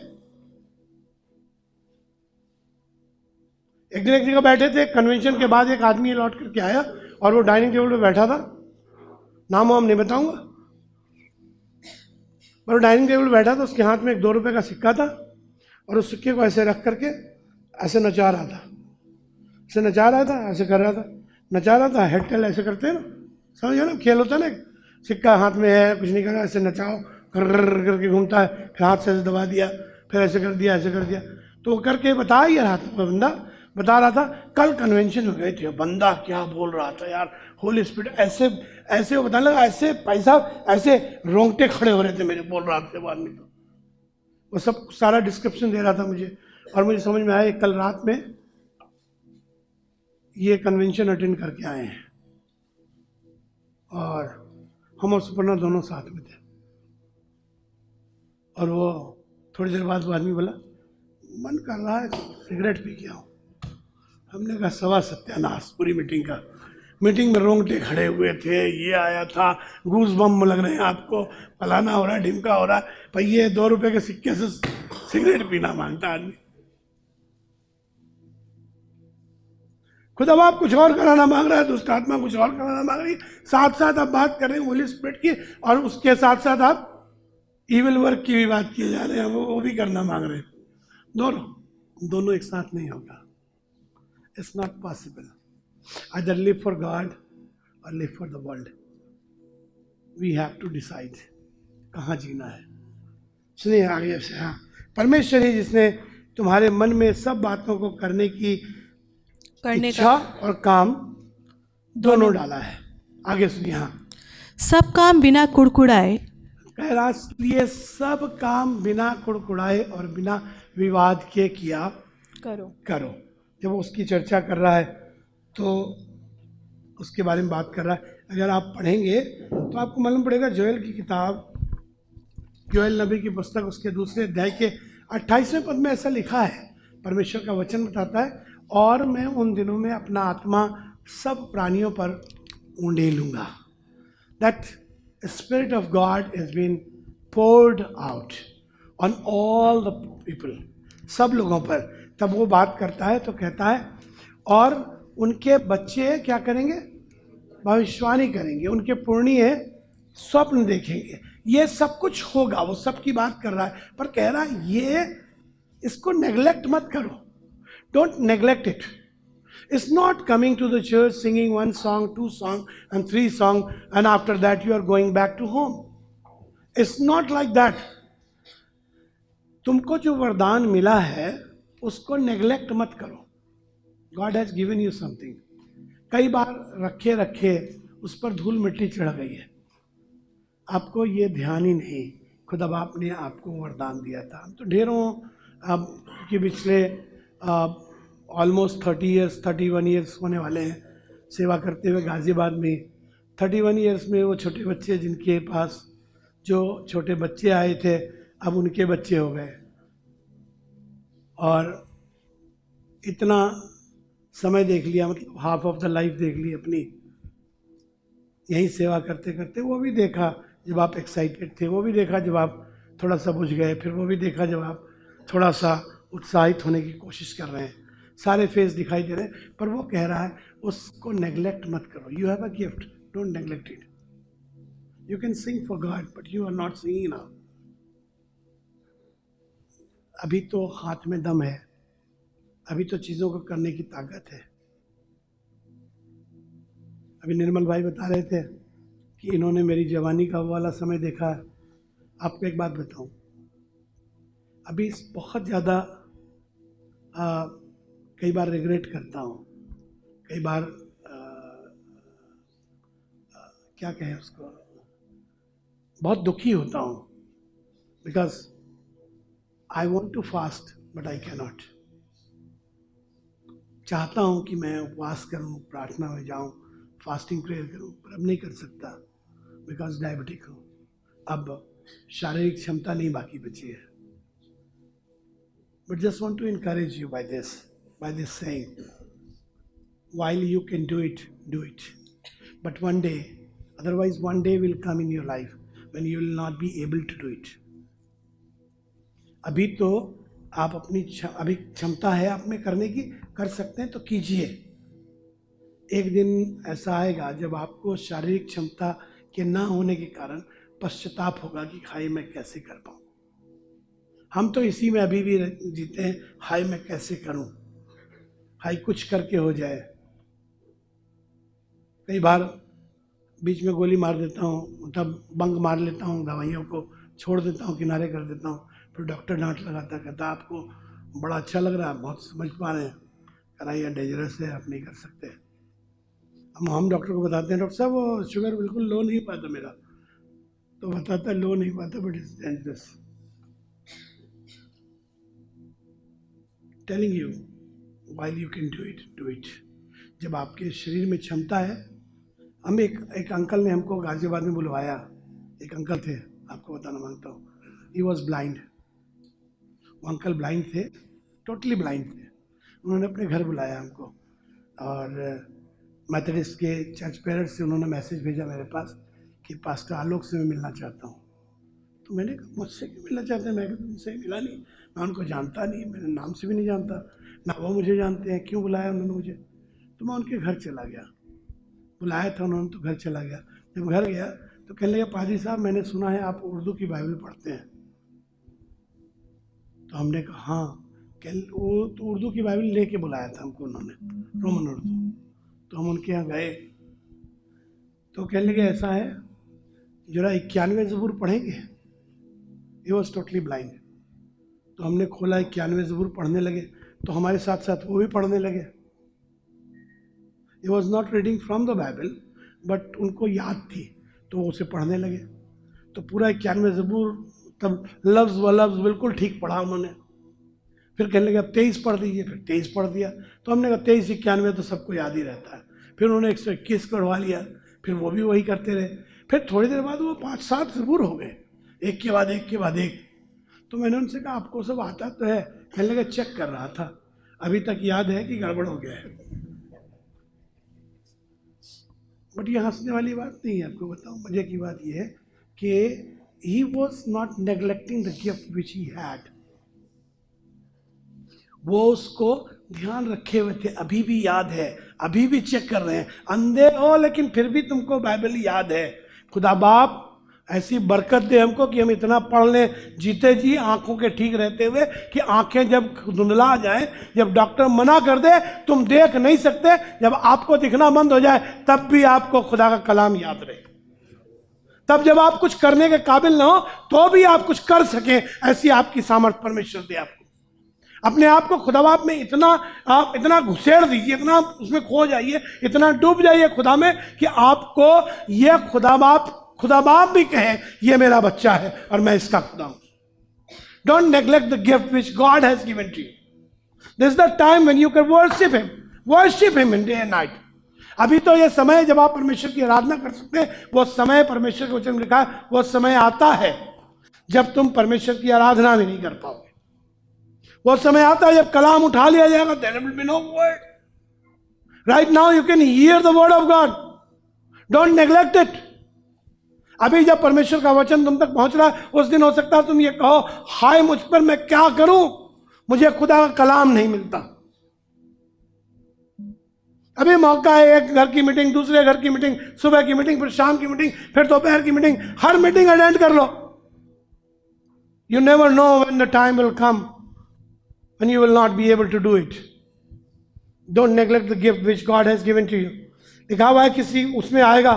एक दिन एक जगह बैठे थे, कन्वेंशन के बाद एक आदमी लौट करके आया और वो डाइनिंग टेबल पे बैठा था, नाम वाम नहीं बताऊंगा, पर वो डाइनिंग टेबल पे बैठा था, उसके हाथ में एक 2 रुपए का सिक्का था और उस सिक्के को ऐसे रख करके ऐसे नचा रहा था, ऐसे नचा रहा था, ऐसे कर रहा था, नचा रहा था। हेड टेल ऐसे करते हैं ना, समझ गए ना, खेल होता है ना, सिक्का हाथ में है, कुछ नहीं करना, ऐसे नचाओ, कर करके घूमता है, फिर हाथ से ऐसे दबा दिया, फिर ऐसे कर दिया, ऐसे कर दिया। तो करके बता ये रहा था, बंदा बता रहा था, कल कन्वेंशन में गए थे, बंदा क्या बोल रहा था यार, होली स्पिरिट ऐसे ऐसे, वो बताने लगा, ऐसे पैसा ऐसे रोंगटे खड़े हो रहे थे मेरे, बोल रहा था वो आदमी। तो वो सब सारा डिस्क्रिप्शन दे रहा था मुझे, और मुझे समझ में आया कल रात में ये कन्वेंशन अटेंड करके आए हैं और हम और सुपर्णा दोनों साथ में थे। और वो थोड़ी देर बाद वो आदमी बोला, मन कर रहा है सिगरेट पी के आऊं। हमने कहा सवा सत्यानाश, पूरी मीटिंग का, मीटिंग में रोंगटे खड़े हुए थे, ये आया था, गूज बम लग रहे हैं आपको, फलाना हो रहा है, ढिमका हो रहा है, पर ये 2 रुपए के सिक्के से सिगरेट पीना मांगता आदमी। खुद अब आप कुछ और कराना मांग रहा है, दुष्ट आत्मा कुछ और कराना मांग रही है, साथ साथ आप बात कर रहे हैं होली स्पिरिट की, और उसके साथ साथ आप इविल वर्क की भी बात किए जा रहे हैं, वो भी करना मांग रहे हैं। दोनों एक साथ नहीं होगा। It's not possible. Either live for God और live for the world. We have to decide कहाँ जीना है। सुनिए आगे से, हाँ, परमेश्वर ही जिसने तुम्हारे मन में सब बातों को करने की इच्छा और काम दोनों डाला है। आगे सुनिए, हाँ, सब काम बिना कुड़कुड़ाए, कह रहा इसलिए सब काम बिना कुड़कुड़ाए और बिना विवाद के किया करो। जब उसकी चर्चा कर रहा है तो उसके बारे में बात कर रहा है। अगर आप पढ़ेंगे तो आपको मालूम पड़ेगा, जोएल की किताब, जोएल नबी की पुस्तक, उसके 2 अध्याय के 28वें पद में ऐसा लिखा है, परमेश्वर का वचन बताता है, और मैं उन दिनों में अपना आत्मा सब प्राणियों पर उंडेलूंगा। That spirit of God is been poured out on all the people, सब लोगों पर। तब वो बात करता है तो कहता है, और उनके बच्चे क्या करेंगे? भविष्यवाणी करेंगे, उनके पुण्य स्वप्न देखेंगे। ये सब कुछ होगा, वो सब की बात कर रहा है, पर कह रहा है ये इसको नेग्लेक्ट मत करो, don't neglect it. It's not coming to the church, singing 1 song, 2 song, and 3 song, and after that you are going back to home. It's not like that. तुमको जो वरदान मिला है उसको नेग्लेक्ट मत करो। God has given you something. कई बार रखे रखे उस पर धूल मिट्टी चढ़ गई है, आपको ये ध्यान ही नहीं खुदा बाप ने आपको वरदान दिया था। हम तो ढेरों अब के पिछले ऑलमोस्ट 31 ईयर्स होने वाले हैं सेवा करते हुए गाज़ियाबाद में। 31 ईयर्स में वो छोटे बच्चे जिनके पास जो छोटे बच्चे आए थे अब उनके बच्चे हो गए, और इतना समय देख लिया, मतलब हाफ ऑफ द लाइफ देख ली अपनी यहीं सेवा करते करते। वो भी देखा जब आप एक्साइटेड थे, वो भी देखा जब आप थोड़ा सा बुझ गए, फिर वो भी देखा जब आप थोड़ा सा उत्साहित होने की कोशिश कर रहे हैं। सारे फेस दिखाई दे रहे हैं, पर वो कह रहा है उसको नेग्लेक्ट मत करो। You have a gift, don't neglect it. You can sing for God but you are not singing now. अभी तो हाथ में दम है, अभी तो चीज़ों को करने की ताकत है। अभी निर्मल भाई बता रहे थे कि इन्होंने मेरी जवानी का वाला समय देखा। आपको एक बात बताऊं, अभी बहुत ज़्यादा कई बार रिग्रेट करता हूँ, कई बार क्या कहें उसको, बहुत दुखी होता हूँ, because I want to fast but I can not. चाहता हूँ कि मैं उपवास करूँ, प्रार्थना में जाऊँ, फास्टिंग प्रेयर करूँ, पर अब नहीं कर सकता बिकॉज डायबिटिक हूँ। अब शारीरिक क्षमता नहीं बाकी बची है। But just want to encourage you by this saying, while you can do it, do it. But one day, otherwise one day will come in your life when you will not be able to do it. अभी तो आप अपनी अभी क्षमता है आप में करने की, कर सकते हैं तो कीजिए। एक दिन ऐसा आएगा जब आपको शारीरिक क्षमता के ना होने के कारण पश्चाताप होगा कि हाय मैं कैसे कर पाऊँ। हम तो इसी में अभी भी जीते हैं, हाय मैं कैसे करूं, हाय कुछ करके हो जाए। कई बार बीच में गोली मार देता हूं, तब बंक मार लेता हूं, दवाइयों को छोड़ देता हूं, किनारे कर देता हूं, फिर डॉक्टर डांट लगाता, कहता आपको बड़ा अच्छा लग रहा है, बहुत समझ पा रहे हैं, कह रहा ये डेंजरस है, आप नहीं कर सकते। हम डॉक्टर को बताते हैं, डॉक्टर साहब वो शुगर बिल्कुल लो नहीं पाता मेरा, तो बताता है लो नहीं पाता but it's dangerous. Telling you while you can do it, do it। जब आपके शरीर में क्षमता है। हम एक अंकल ने हमको गाजियाबाद में बुलवाया, एक अंकल थे, आपको बताना मांगता हूँ, ही वॉज ब्लाइंड। वो अंकल ब्लाइंड थे, टोटली ब्लाइंड थे। उन्होंने अपने घर बुलाया हमको, और मेथडिस्ट के चर्च पेरेंट्स से उन्होंने मैसेज भेजा मेरे पास कि पास्टर आलोक से मैं मिलना चाहता हूँ। तो मैंने कहा मुझसे क्यों मिलना चाहते हैं? मैं उनसे मिला नहीं, मैं उनको जानता नहीं, मेरे नाम से भी नहीं जानता, ना वो मुझे जानते हैं, क्यों बुलाया उन्होंने मुझे? तो मैं उनके घर चला गया, बुलाया था उन्होंने तो घर चला गया। जब घर गया तो कहने लगा पादरी साहब मैंने सुना है आप उर्दू की बाइबल पढ़ते हैं। तो हमने कहा हाँ। वो तो उर्दू की बाइबल लेके बुलाया था हमको उन्होंने, रोमन उर्दू। तो हम उनके यहाँ गए तो कहने लगे ऐसा है जरा 91 ज़बूर पढ़ेंगे। He was totally blind. तो हमने खोला 91 ज़बूर पढ़ने लगे, तो हमारे साथ साथ वो भी पढ़ने लगे। He was not reading from the Bible but उनको याद थी तो वो उसे पढ़ने लगे। तो पूरा 91 ज़बूर तब लफ्ज़ व लफ्ज़ बिल्कुल ठीक पढ़ा उन्होंने। फिर कहने लगे अब 23 पढ़ दीजिए, फिर 23 पढ़ दिया। तो हमने कहा 23 91 तो सबको याद ही रहता है। फिर उन्होंने 121 पढ़वा लिया, फिर वो भी वही करते रहे। फिर थोड़ी देर बाद वो 5-7 ज़बूर हो गए, एक के बाद एक के बाद एक। तो मैंने उनसे कहा आपको सब आता तो है? कहने लगे चेक कर रहा था, अभी तक याद है कि गड़बड़ हो गया है। बट ये हंसने वाली बात नहीं है, आपको बताऊं मजे की बात ये है कि he was not neglecting the gift which he had। वो उसको ध्यान रखे हुए थे, अभी भी याद है, अभी भी चेक कर रहे हैं, अंधे हो लेकिन फिर भी तुमको बाइबल याद है। खुदा बाप ऐसी बरकत दे हमको कि हम इतना पढ़ लें जीते जी आंखों के ठीक रहते हुए कि आंखें जब धुंधला जाए, जब डॉक्टर मना कर दे तुम देख नहीं सकते, जब आपको दिखना बंद हो जाए तब भी आपको खुदा का कलाम याद रहे, तब जब आप कुछ करने के काबिल ना हो तो भी आप कुछ कर सकें, ऐसी आपकी सामर्थ परमेश्वर दे आपको। अपने आप को खुदा बाप में आप इतना घुसेड़ दीजिए, इतना उसमें खो जाइए, इतना डूब जाइए खुदा में कि आपको ये खुदा बाप भी कहे ये मेरा बच्चा है और मैं इसका खुदा हूं। Don't neglect the gift which God has given to you. This is the time when you can worship him in day and night. अभी तो ये समय है जब आप परमेश्वर की आराधना कर सकते हैं। वो समय परमेश्वर के वचन में लिखा है, वो समय आता है जब तुम परमेश्वर की आराधना भी नहीं कर पाओगे। वो समय आता है जब कलाम उठा लिया जाएगा, there will be no word. Right now you can hear the word of God, don't neglect it. अभी जब परमेश्वर का वचन तुम तक पहुंच रहा है, उस दिन हो सकता है तुम ये कहो, हाय मुझ पर मैं क्या करूं, मुझे खुदा का कलाम नहीं मिलता। अभी मौका है, एक घर की मीटिंग, दूसरे घर की मीटिंग, सुबह की मीटिंग, फिर शाम की मीटिंग, फिर दोपहर की मीटिंग, हर मीटिंग अटेंड कर लो। You never know when the time will come when you will not be able to do it. Don't neglect the gift which God has given to you. लिखा हुआ है किसी उसमें आएगा,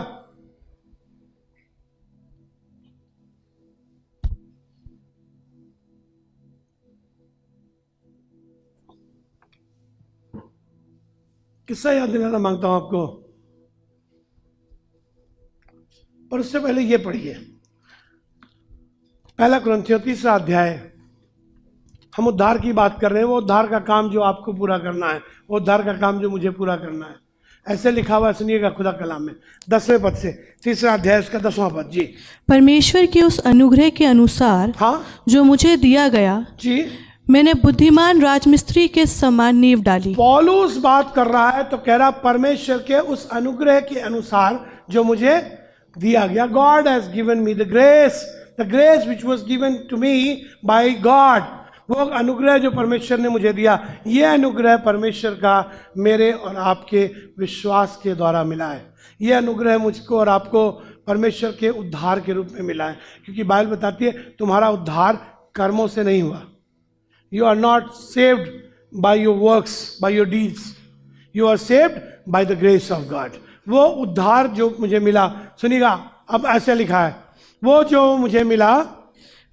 किस्सा याद दिलाना मांगता हूं आपको, पर उससे पहले ये पढ़िए पहला कुरिन्थियों 3 अध्याय। हम उद्धार की बात कर रहे हैं, वो उद्धार का काम जो आपको पूरा करना है, वो उद्धार का काम जो मुझे पूरा करना है। ऐसे लिखा हुआ है, सुनिएगा खुदा कलाम में 10वें पद से, 3 अध्याय उसका 10वां पद। जी, परमेश्वर के उस अनुग्रह के अनुसार जो मुझे दिया गया, जी, मैंने बुद्धिमान राजमिस्त्री के समान नींव डाली। पौलुस बात कर रहा है तो कह रहा परमेश्वर के उस अनुग्रह के अनुसार जो मुझे दिया गया। God has given me the grace which was given to me by God. वो अनुग्रह जो परमेश्वर ने मुझे दिया, ये अनुग्रह परमेश्वर का मेरे और आपके विश्वास के द्वारा मिला है। ये अनुग्रह मुझको और आपको परमेश्वर के उद्धार के रूप में मिला है, क्योंकि बाइबल बताती है तुम्हारा उद्धार कर्मों से नहीं हुआ। You are not saved by your works, by your deeds, you are saved by the grace of God. वो उद्धार जो मुझे मिला, सुनिएगा अब ऐसे लिखा है, वो जो मुझे मिला,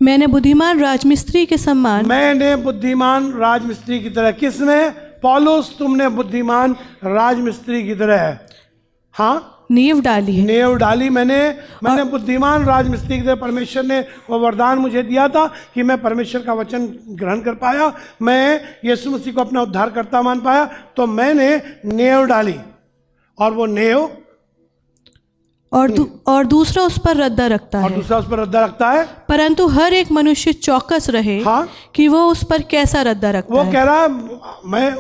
मैंने बुद्धिमान राजमिस्त्री के समान, मैंने बुद्धिमान राजमिस्त्री की तरह, किसने? पौलुस, तुमने बुद्धिमान राजमिस्त्री की तरह, हाँ, नींव डाली। मैंने बुद्धिमान राजमिस्त्री की तरह, परमेश्वर ने वो वरदान मुझे दिया था कि मैं परमेश्वर का वचन ग्रहण कर पाया, मैं यीशु मसीह को अपना उद्धारकर्ता मान पाया, तो मैंने नींव डाली और वो नींव और दूसरा उस पर रद्दा रखता है। परंतु हर एक मनुष्य चौकस रहे, हाँ? कि वो उस पर कैसा रद्दा रखता है। वो कह रहा है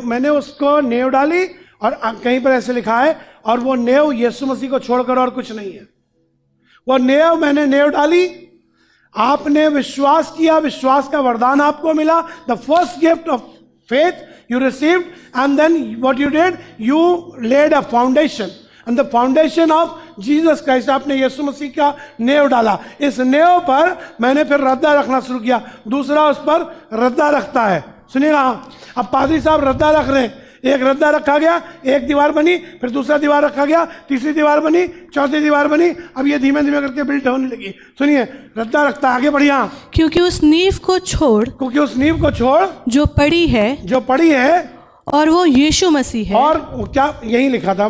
मैंने उसको नींव डाली, और कहीं पर ऐसे लिखा है, और वो नींव यीशु मसीह को छोड़कर और कुछ नहीं है। वो मैंने नींव डाली, आपने विश्वास किया, विश्वास का वरदान आपको मिला, the first gift of faith you received, and then what you did, you laid a foundation, and the foundation of Jesus Christ. आपने यीशु मसीह का नींव डाला, इस नींव पर मैंने फिर रद्दा रखना शुरू किया, दूसरा उस पर रद्दा रखता है। सुनिएगा, अब पादरी साहब रद्दा रख रहे हैं, एक रद्दा रखा गया, एक दीवार बनी, फिर दूसरा दीवार रखा गया, तीसरी दीवार बनी, चौथी दीवार बनी, अब ये धीमे धीमे करके बिल्ड होने लगी। सुनिए, रद्दा रखता, आगे बढ़िया, क्योंकि उस नींव को छोड़ जो पड़ी है और वो यीशु मसीह है। और क्या यही लिखा था,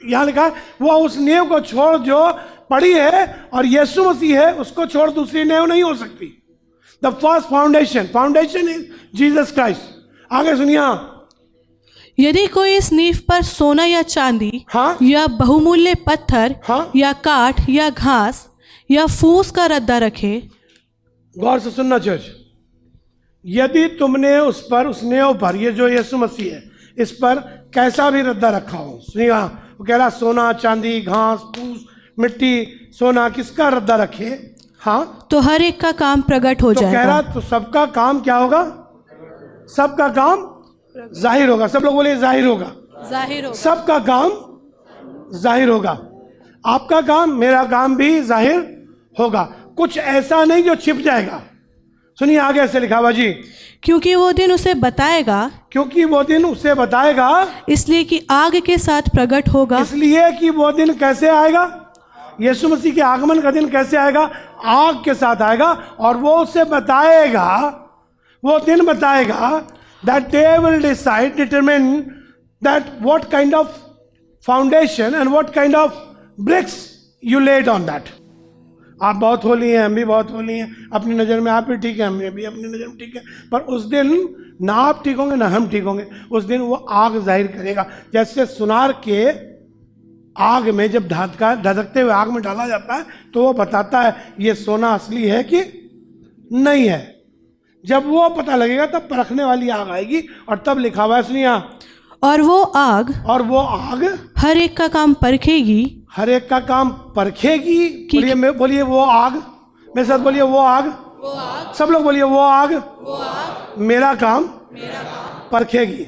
यहाँ लिखा है, वो उस नींव को छोड़ जो पड़ी है और यीशु मसीह है, उसको छोड़ दूसरी नींव नहीं हो सकती। The first foundation is Jesus Christ. आगे सुनिए, यदि कोई इस नींव पर सोना या चांदी, हाँ? या बहुमूल्य पत्थर, हाँ? या काठ या घास या फूस का रद्दा रखे, गौर से सुनना चर्च, यदि तुमने उस नींव पर, ये जो यीशु मसीह है, इस पर कैसा भी रद्दा रखा हो, सुनिएगा, वो कह रहा सोना चांदी घास फूस मिट्टी, सोना, किसका रद्दा रखे, हाँ, तो हर एक का काम प्रकट हो जाएगा। कह रहा तो सबका काम क्या होगा, सबका काम जाहिर होगा। सब लोग बोले जाहिर होगा। जाहिर होगा। सबका काम जाहिर होगा। आपका काम, मेरा काम भी जाहिर होगा। कुछ ऐसा नहीं जो छिप जाएगा। सुनिए आगे ऐसे लिखा हुआ जी, क्योंकि वो दिन उसे बताएगा, क्योंकि वो दिन उसे बताएगा, इसलिए कि आग के साथ प्रकट होगा। इसलिए कि वो दिन कैसे आएगा? यीशु मसीह के आगमन का दिन कैसे आएगा? आग के साथ आएगा। और वो उसे बताएगा, वो दिन बताएगा, that day will decide, determine that what kind of foundation and what kind of bricks you laid on that. आप बहुत होली हैं, हम भी बहुत होली हैं, अपनी नज़र में आप भी ठीक है, हम भी अपनी नज़र में ठीक है, पर उस दिन ना आप ठीक होंगे ना हम ठीक होंगे। उस दिन वो आग जाहिर करेगा। जैसे सुनार के आग में जब धधकते हुए आग में डाला जाता है तो वो बताता है ये सोना असली है कि नहीं है। जब वो पता लगेगा तब परखने वाली आग आएगी। और तब लिखा हुआ है, सुनिए, और वो आग हर एक का काम परखेगी। हर एक का काम परखेगी। बोलिए वो आग, मेरे साथ बोलिए वो आग। सब लोग बोलिए वो आग मेरा काम परखेगी।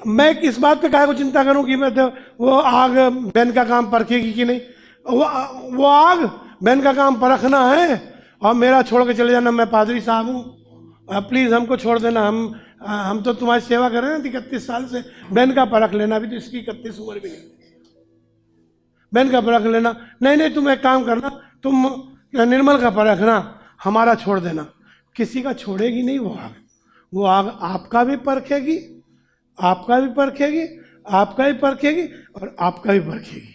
मैं किस बात पे काहे को चिंता करूं कि मैं तो वो आग बहन का काम परखेगी कि नहीं? वो आग बहन का काम परखना है और मेरा छोड़ के चले जाना। मैं पादरी साहब हूँ, प्लीज़ हमको छोड़ देना। हम तो तुम्हारी सेवा कर रहे हैं 31 साल से। बहन का परख लेना, अभी तो इसकी 31 उम्र भी नहीं। बहन का परख लेना, नहीं तुम एक काम करना, तुम निर्मल का परखना, हमारा छोड़ देना। किसी का छोड़ेगी नहीं वो आग। वो आग आपका भी परखेगी, आपका भी परखेगी, आपका भी परखेगी और आपका भी परखेगी।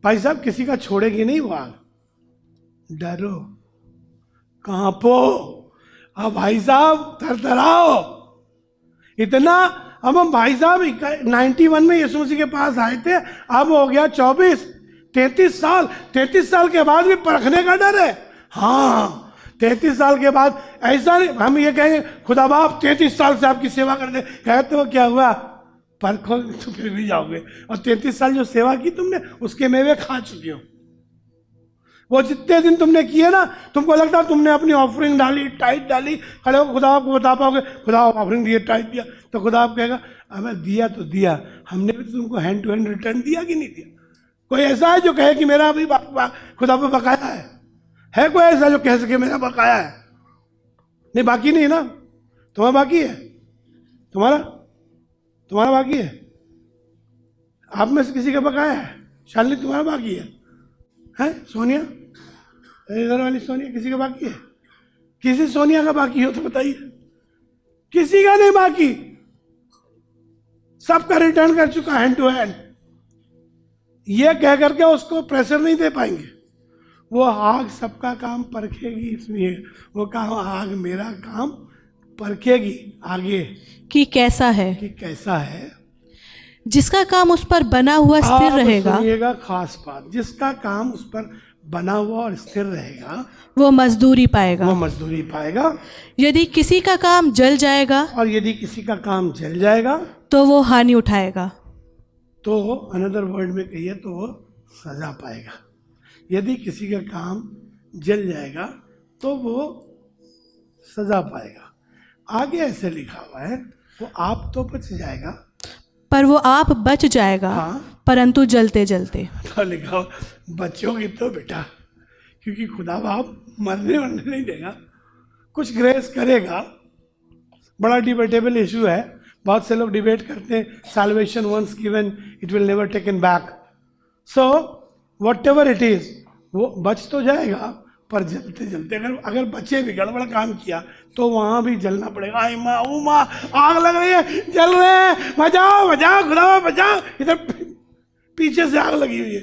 भाई साहब, किसी का छोड़ेगी नहीं वो आग। डरो, कांपो, अब भाई साहब थरथराओ इतना। अब हम भाई साहब 91 में यीशु मसीह के पास आए थे, अब हो गया 33 साल। 33 साल के बाद भी परखने का डर है। हाँ, 33 साल के बाद ऐसा नहीं हम ये कहेंगे खुदा बाप 33 साल से आपकी सेवा करते, कहते हो क्या हुआ, परखो तो फिर भी जाओगे। और 33 साल जो सेवा की तुमने उसके मेवे खा चुके हो। वो जितने दिन तुमने किए ना, तुमको लगता तुमने अपनी ऑफरिंग डाली, टाइट डाली, खड़े हो खुदा आपको बता पाओगे खुदा ऑफरिंग दिए, टाइट दिया, तो खुदा आप कहेगा हमें दिया तो दिया, हमने भी तुमको हैंड टू हैंड रिटर्न दिया कि नहीं दिया? कोई ऐसा है जो कहे कि मेरा अभी खुदा पे बकाया है कोई ऐसा जो कह सके मेरा बकाया है? नहीं, बाकी नहीं ना। तुम्हारा बाकी है, तुम्हारा बाकी है। आप में से किसी का बकाया है? शालिनी तुम्हारा बाकी है? सोनिया, इधर वाली सोनिया, किसी का बाकी है? किसी सोनिया का बाकी हो तो बताइए। किसी का नहीं बाकी, सबका रिटर्न कर चुका हैंड टू हैंड। ये कह करके उसको प्रेशर नहीं दे पाएंगे। वो आग सबका काम परखेगी, इसलिए वो कहा आग मेरा काम परखेगी। आगे कि कैसा है जिसका काम उस पर बना हुआ स्थिर रहेगा। सुनिएगा खास बात, जिसका काम उस पर बना हुआ और स्थिर रहेगा वो मजदूरी पाएगा। यदि किसी का काम जल जाएगा, और यदि किसी का काम जल जाएगा तो वो हानि उठाएगा। तो अनदर वर्ड में कहिए तो वो सजा पाएगा। यदि किसी का काम जल जाएगा तो वो सजा पाएगा। आगे ऐसे लिखा हुआ है, वो आप तो बच जाएगा, पर वो आप बच जाएगा। हाँ, परंतु जलते जलते। तो लिखा बचोगी तो बेटा, क्योंकि खुदा बाप मरने नहीं देगा, कुछ ग्रेस करेगा। बड़ा डिबेटेबल इशू है, बहुत से लोग डिबेट करते हैं salvation once given it will never taken back. So whatever it is, वो बच तो जाएगा पर जलते जलते अगर बच्चे भी गड़बड़ काम किया तो वहां भी जलना पड़ेगा। आई माँ, ओ माँ, आग लग रही है, जल रहे हैं, बचाओ बचाओ खुदा बचाओ। इधर पीछे से आग लगी हुई है,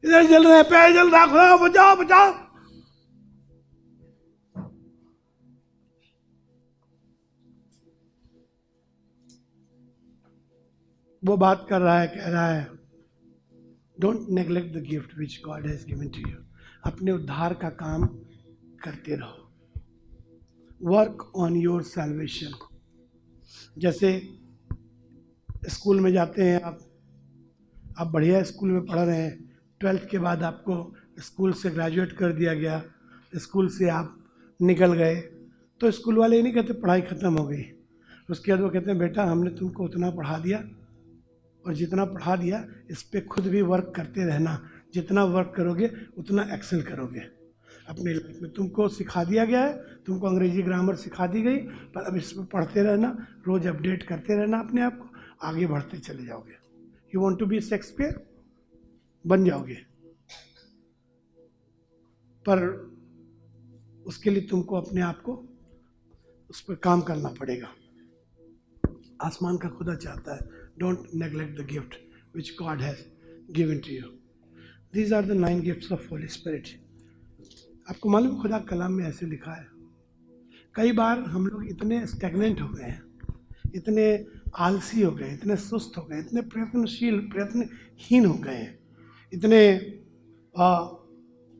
इधर जल रहे हैं, पैर जल रहा, खुदा बचाओ बचाओ। वो बात कर रहा है, कह रहा है don't neglect the gift which God has given to you. अपने उद्धार का काम करते रहो। Work on your salvation. जैसे स्कूल में जाते हैं आप बढ़िया स्कूल में पढ़ रहे हैं, 12th के बाद आपको स्कूल से ग्रेजुएट कर दिया गया, स्कूल से आप निकल गए, तो स्कूल वाले ये नहीं कहते पढ़ाई ख़त्म हो गई, उसके बाद वो कहते हैं बेटा हमने तुमको उतना पढ़ा दिया और जितना पढ़ा दिया इस पर खुद भी वर्क करते रहना, जितना वर्क करोगे उतना एक्सेल करोगे अपने लाइफ में। तुमको सिखा दिया गया है, तुमको अंग्रेजी ग्रामर सिखा दी गई, पर अब इसमें पढ़ते रहना, रोज़ अपडेट करते रहना अपने आप को, आगे बढ़ते चले जाओगे। You want to be Shakespeare, बन जाओगे, पर उसके लिए तुमको अपने आप को उस पर काम करना पड़ेगा। आसमान का खुदा चाहता है, don't neglect the gift which God has given to you. These are the 9 gifts of Holy Spirit. आपको मालूम खुदा कलाम में ऐसे लिखा है। कई बार हम लोग इतने स्टैग्नेंट हो गए हैं, इतने आलसी हो गए, इतने सुस्त हो गए, इतने प्रयत्नहीन हो गए हैं, इतने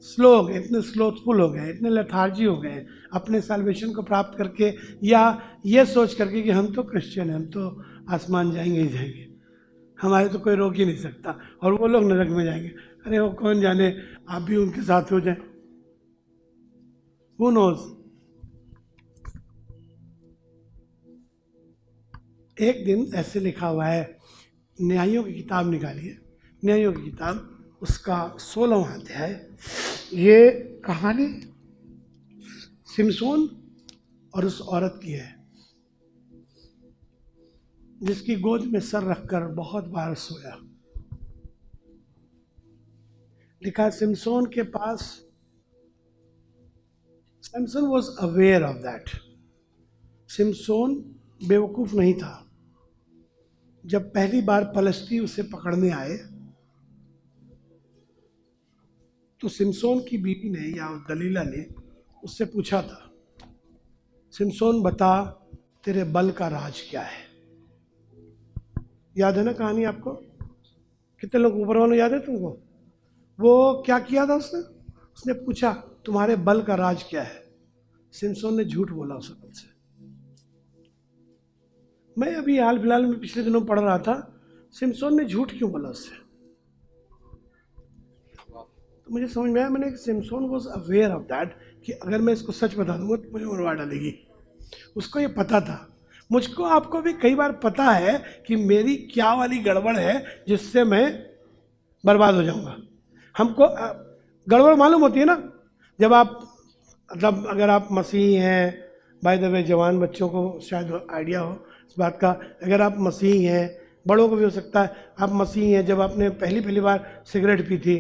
स्लो हो गए, इतने स्लोथफुल हो गए, इतने लेथार्जी हो गए अपने साल्वेशन को प्राप्त करके, या ये सोच करके कि हम तो क्रिश्चियन हैं, हम तो आसमान जाएंगे ही जाएंगे, हमारे तो कोई रोक ही नहीं सकता, और वो लोग नरक में जाएंगे। अरे वो कौन जाने, आप भी उनके साथ हो जाए, हू नोज। एक दिन ऐसे लिखा हुआ है, न्यायों की किताब निकालिए, न्यायों की किताब, उसका 16वां अध्याय। ये कहानी सिमसोन और उस औरत की है जिसकी गोद में सर रखकर बहुत बार सोया। लिखा सिमसोन के पास, Samson was aware of that. सिमसोन बेवकूफ नहीं था। जब पहली बार पलस्ती उसे पकड़ने आए तो सिमसोन की बीवी ने या दलीला ने उससे पूछा था, सिमसोन बता तेरे बल का राज क्या है। याद है ना कहानी आपको? कितने लोग ऊपर वालों याद है तुमको? वो क्या किया था उसने पूछा तुम्हारे बल का राज क्या है। सिमसोन ने झूठ बोला उस औरत से। मैं अभी हाल फिलहाल में पिछले दिनों पढ़ रहा था, सिमसोन ने झूठ क्यों बोला उससे, तो मुझे समझ में आया, मैंने Samson was aware of that कि अगर मैं इसको सच बता दूंगा तो मुझे मरवा डालेगी। उसको ये पता था। मुझको आपको भी कई बार पता है कि मेरी क्या वाली गड़बड़ है जिससे मैं बर्बाद हो जाऊंगा। हमको गड़बड़ मालूम होती है ना, जब आप मतलब अगर आप मसीही हैं, बाय द वे जवान बच्चों को शायद आइडिया हो इस बात का, अगर आप मसीही हैं, बड़ों को भी हो सकता है, आप मसीही हैं, जब आपने पहली बार सिगरेट पी थी,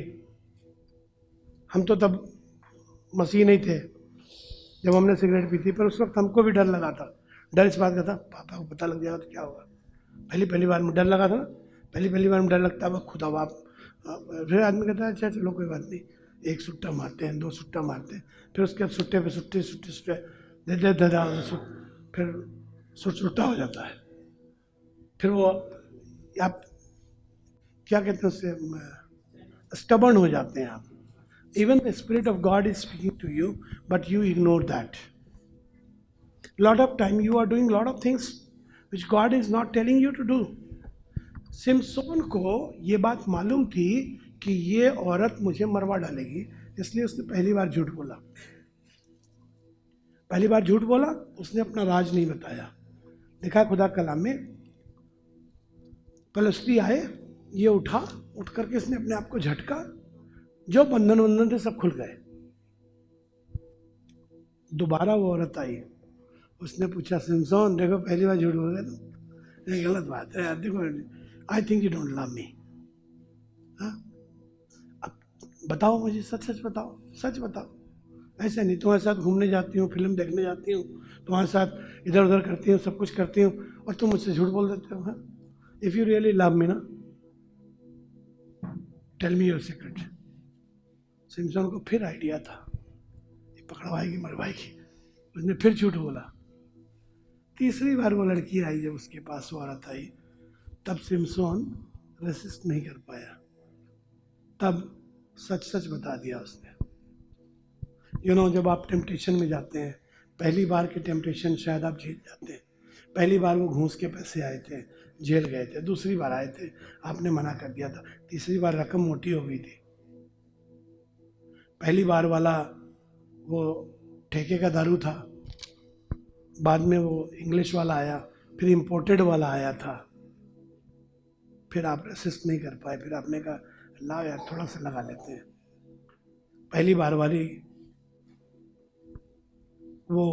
हम तो तब मसीही नहीं थे जब हमने सिगरेट पी थी, पर उस वक्त हमको भी डर लगा था। डर इस बात का था पापा को पता लग जाएगा तो क्या होगा। पहली बार में डर लगा था ना, पहली बार में डर लगता है, खुदा बाप। फिर आदमी कहता है अच्छा चलो कोई बात नहीं, 1 सुट्टा मारते हैं, 2 सुट्टा मारते हैं, फिर उसके बाद सुट्टे पे सुट्टे फिर सुट्टा हो जाता है। फिर वो आप क्या कहते हैं उससे स्टबर्न हो जाते हैं आप। Even the Spirit of God is speaking to you, but you ignore that. Lot of time you are doing lot of things which God is not telling you to do. Samson को ये बात मालूम थी कि ये औरत मुझे मरवा डालेगी, इसलिए उसने पहली बार झूठ बोला। पहली बार झूठ बोला, उसने अपना राज नहीं बताया। देखा खुदा कलाम में, पलस्ती आए, ये उठ करके इसने अपने आप को झटका, जो बंधन थे सब खुल गए। दोबारा वो औरत आई, उसने पूछा सिमसोन देखो पहली बार झूठ बोल गए तुम, ये गलत बात है यार, देखो I think you don't love me. अब बताओ मुझे, सच बताओ, सच बताओ। ऐसे नहीं तुम्हारे साथ घूमने जाती हूँ, फिल्म देखने जाती हूँ, तुम्हारे साथ इधर उधर करती हूँ, सब कुछ करती हूँ, और तुम मुझसे झूठ बोल देते हो। If you really love me ना, टेल मी योर सीक्रेट। सिमसोन को फिर आइडिया था ये पकड़वाएगी मरवाएगी, उसने फिर झूठ बोला। तीसरी बार वो लड़की आई, जब उसके पास वो औरत आई, तब सिमसोन रेसिस्ट नहीं कर पाया, तब सच बता दिया उसने। जब आप टेम्पटेशन में जाते हैं, पहली बार के टेम्पटेशन शायद आप जीत जाते हैं। पहली बार वो घूस के पैसे आए थे, जेल गए थे, दूसरी बार आए थे, आपने मना कर दिया था, तीसरी बार रकम मोटी हो गई थी। पहली बार वाला वो ठेके का दारू था, बाद में वो इंग्लिश वाला आया, फिर इम्पोर्टेड वाला आया था, फिर आप रेसिस्ट नहीं कर पाए, फिर आपने कहा लाओ यार थोड़ा सा लगा लेते हैं। पहली बार वाली वो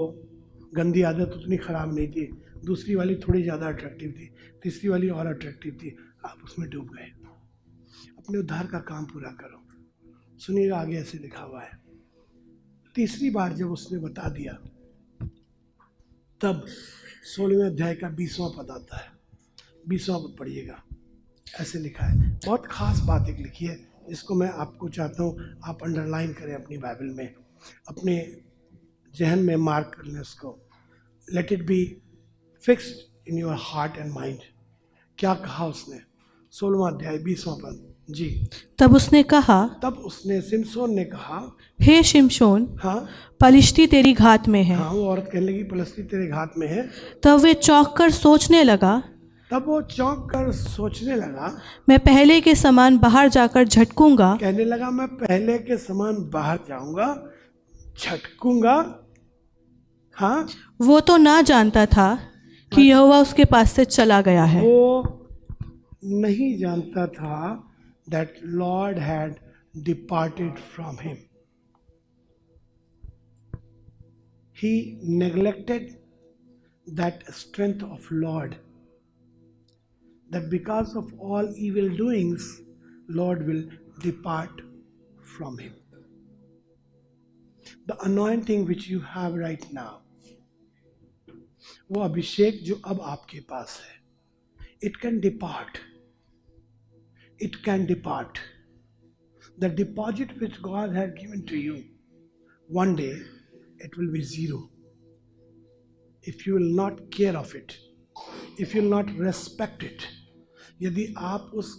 गंदी आदत उतनी ख़राब नहीं थी, दूसरी वाली थोड़ी ज़्यादा अट्रैक्टिव थी, तीसरी वाली और अट्रैक्टिव थी, आप उसमें डूब गए। अपने उद्धार का काम पूरा करो। सुनिएगा आगे ऐसे लिखा हुआ है, तीसरी बार जब उसने बता दिया तब 16वें अध्याय का 20वां पद आता है। 20वां पद पढ़िएगा, ऐसे लिखा है। बहुत खास बात एक लिखी है, जिसको मैं आपको चाहता हूँ आप अंडरलाइन करें अपनी बाइबल में, अपने जहन में मार्क कर लें उसको। Let it be fixed in your heart and mind. क्या कहा उसने? 16वां अध्याय 20वां पद जी। तब उसने सिमसोन ने कहा, हे शिमशोन, हाँ पलिश्ती तेरी घात में है। हाँ, वो औरत कहने लगी पलिश्ती तेरे घात में है। तब वो चौंक कर सोचने लगा, मैं पहले के समान बाहर जाकर झटकूंगा। कहने लगा मैं पहले के समान बाहर जाऊंगा, झटकूंगा। हाँ, वो तो ना जानता था कि यहोवा उसके पास से चला गया है। वो नहीं जानता था that Lord had departed from him. He neglected that strength of Lord, that because of all evil doings, Lord will depart from him. The anointing which you have right now, वो अभिषेक जो अब आपके पास है, it can depart. It can depart. The deposit which God had given to you, one day it will be zero. If you will not care of it, if you will not respect it, यदि आप उस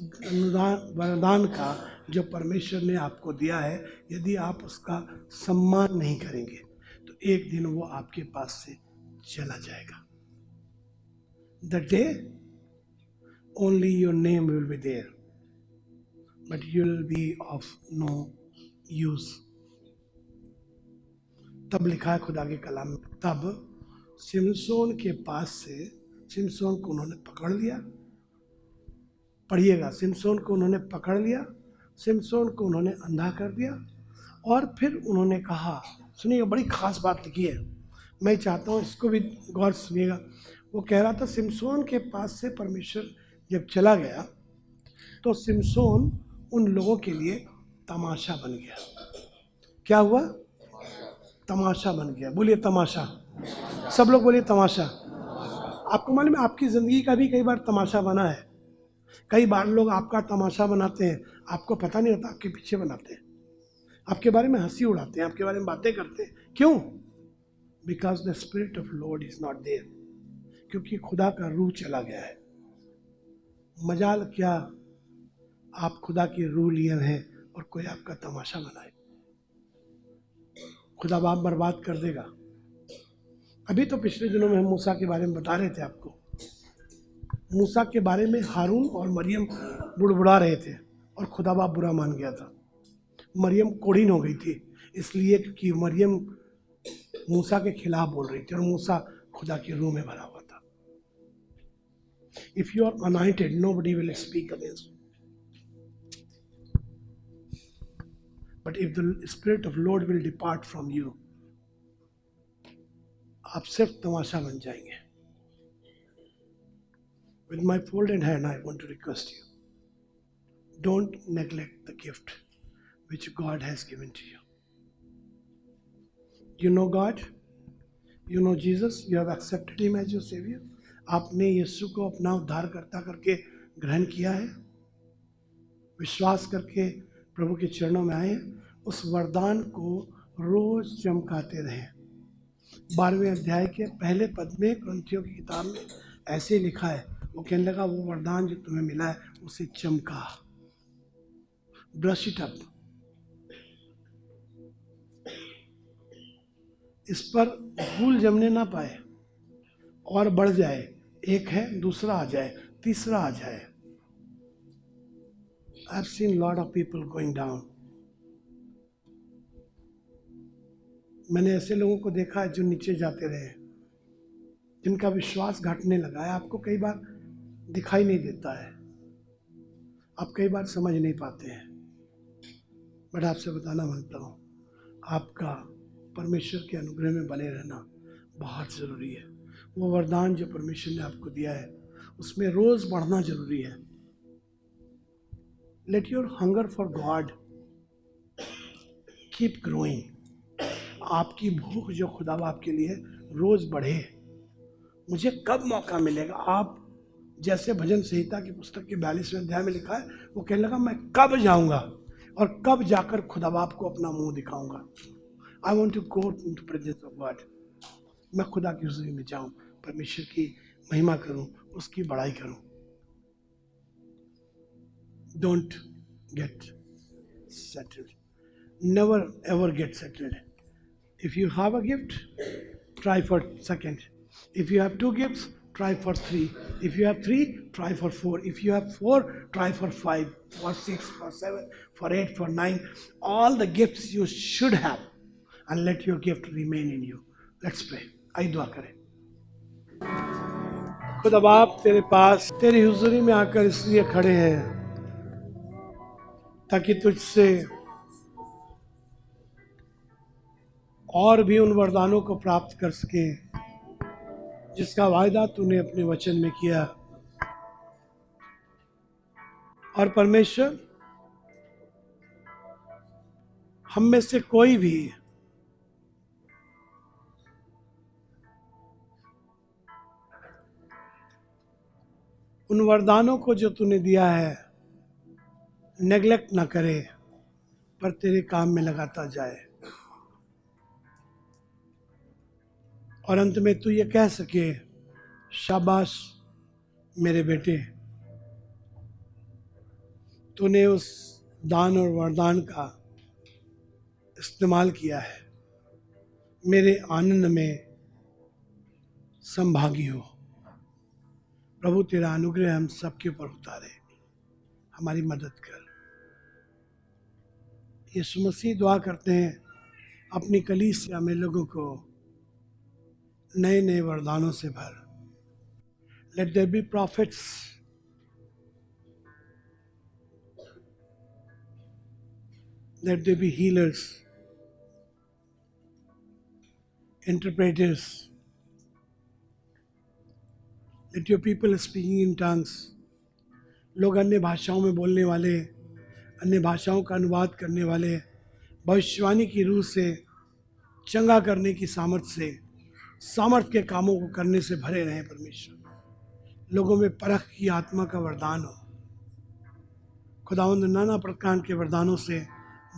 वरदान का जो परमेश्वर ने आपको दिया है, यदि आप उसका सम्मान नहीं करेंगे, तो एक दिन वो आपके पास से चला जाएगा। The day only your name will be there, but you will be of no use. तब लिखा है खुदा के कलाम में, तब सिमसोन के पास से सिमसोन को उन्होंने पकड़ लिया। पढ़िएगा, सिमसोन को उन्होंने पकड़ लिया, सिमसोन को उन्होंने अंधा कर दिया, और फिर उन्होंने कहा, सुनिएगा बड़ी खास बात लिखी है, मैं चाहता हूँ इसको भी गौर सुनिएगा। वो कह रहा था सिमसोन के पास से परमेश्वर जब चला गया तो सिमसोन उन लोगों के लिए तमाशा बन गया। क्या हुआ? तमाशा बन गया। बोलिए तमाशा, सब लोग बोलिए तमाशा। आपको मालूम है आपकी ज़िंदगी का भी कई बार तमाशा बना है। कई बार लोग आपका तमाशा बनाते हैं, आपको पता नहीं होता, आपके पीछे बनाते हैं, आपके बारे में हंसी उड़ाते हैं, आपके बारे में बातें करते हैं। क्यों? Because the spirit of Lord is not there, क्योंकि खुदा का रूह चला गया है। मजाल क्या आप खुदा के रूह लिए हैं और कोई आपका तमाशा बनाए, खुदा बाप बर्बाद कर देगा। अभी तो पिछले दिनों में हम मूसा के बारे में बता रहे थे आपको। मूसा के बारे में हारून और मरियम बुड़बुड़ा रहे थे और खुदा बाप बुरा मान गया था। मरियम कोढ़ीन हो गई थी इसलिए क्योंकि मरियम मूसा के खिलाफ बोल रही थी और मूसा खुदा के रूह में भरा हुआ था। If you are anointed, nobody will speak against you. But if the Spirit of Lord will depart from you, आप सिर्फ तमाशा बन जाएंगे। With my folded hand, I want to request you, don't neglect the gift which God has given to you. You know God, you know Jesus, you have accepted Him as your Savior. आपने यीशु को अपना उद्धारकर्ता करके ग्रहण किया है, विश्वास करके प्रभु के चरणों में आए हैं। उस वरदान को रोज चमकाते रहें। 12वें अध्याय के पहले पद में कुरिन्थियों की किताब में ऐसे लिखा है, वो कहने लगा वो वरदान जो तुम्हें मिला है उसे चमका, ब्रश इट अप, इस पर धूल जमने ना पाए और बढ़ जाए। एक है, दूसरा आ जाए, तीसरा आ जाए। I've seen lot of people going down. मैंने ऐसे लोगों को देखा है जो नीचे जाते रहे। जिनका विश्वास घटने लगा है, आपको कई बार दिखाई नहीं देता है, आप कई बार समझ नहीं पाते हैं, बट आपसे बताना मांगता हूँ, आपका परमेश्वर के अनुग्रह में बने रहना बहुत ज़रूरी है। वो वरदान जो परमेश्वर ने आपको दिया है उसमें रोज़ बढ़ना ज़रूरी है। Let your hunger for God keep growing. आपकी भूख जो खुदा आपके लिए रोज़ बढ़े। मुझे कब मौका मिलेगा, आप जैसे भजन संहिता की पुस्तक के 42वें अध्याय में लिखा है, वो कहने लगा मैं कब जाऊंगा और कब जाकर खुदा बाप को अपना मुंह दिखाऊंगा। I want to go to presence of God. मैं खुदा की हुजूरी में जाऊं, परमेश्वर की महिमा करूं, उसकी बड़ाई करूं। Don't get settled, never ever get settled. If you have a gift, try for second. If you have 2 gifts, try for 3. If you have 3, try for 4. If you have 4, try for 5, for 6, for 7, for 8, for 9. All the gifts you should have, and let your gift remain in you. Let's pray. आइए दुआ करें। खुदा बाप तेरे पास तेरी हुजूरी में आकर इसलिए खड़े हैं ताकि तुझसे और भी उन वरदानों को प्राप्त कर सके जिसका वायदा तूने अपने वचन में किया। और परमेश्वर, हम में से कोई भी उन वरदानों को जो तूने दिया है नेग्लेक्ट ना करे, पर तेरे काम में लगाता जाए, और अंत में तू ये कह सके, शाबाश मेरे बेटे, तूने उस दान और वरदान का इस्तेमाल किया है, मेरे आनंद में संभागी हो। प्रभु तेरा अनुग्रह हम सबके ऊपर उतारे, हमारी मदद कर। यीशु मसीह दुआ करते हैं, अपनी कलीसिया में लोगों को नए नए वरदानों से भर। Let there be prophets, let there be healers, interpreters, let your people speaking in tongues. लोग अन्य भाषाओं में बोलने वाले, अन्य भाषाओं का अनुवाद करने वाले, भविष्यवाणी की रूह से, चंगा करने की सामर्थ के कामों को करने से भरे रहें। परमेश्वर, लोगों में परख की आत्मा का वरदान हो। खुदावंद नाना प्रकार के वरदानों से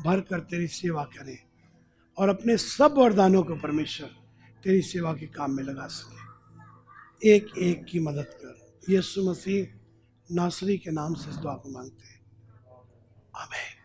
भर कर तेरी सेवा करें और अपने सब वरदानों को परमेश्वर तेरी सेवा के काम में लगा सके। एक एक की मदद कर। यीशु मसीह नासरी के नाम से इस दुआ को मांगते हैं, आमीन।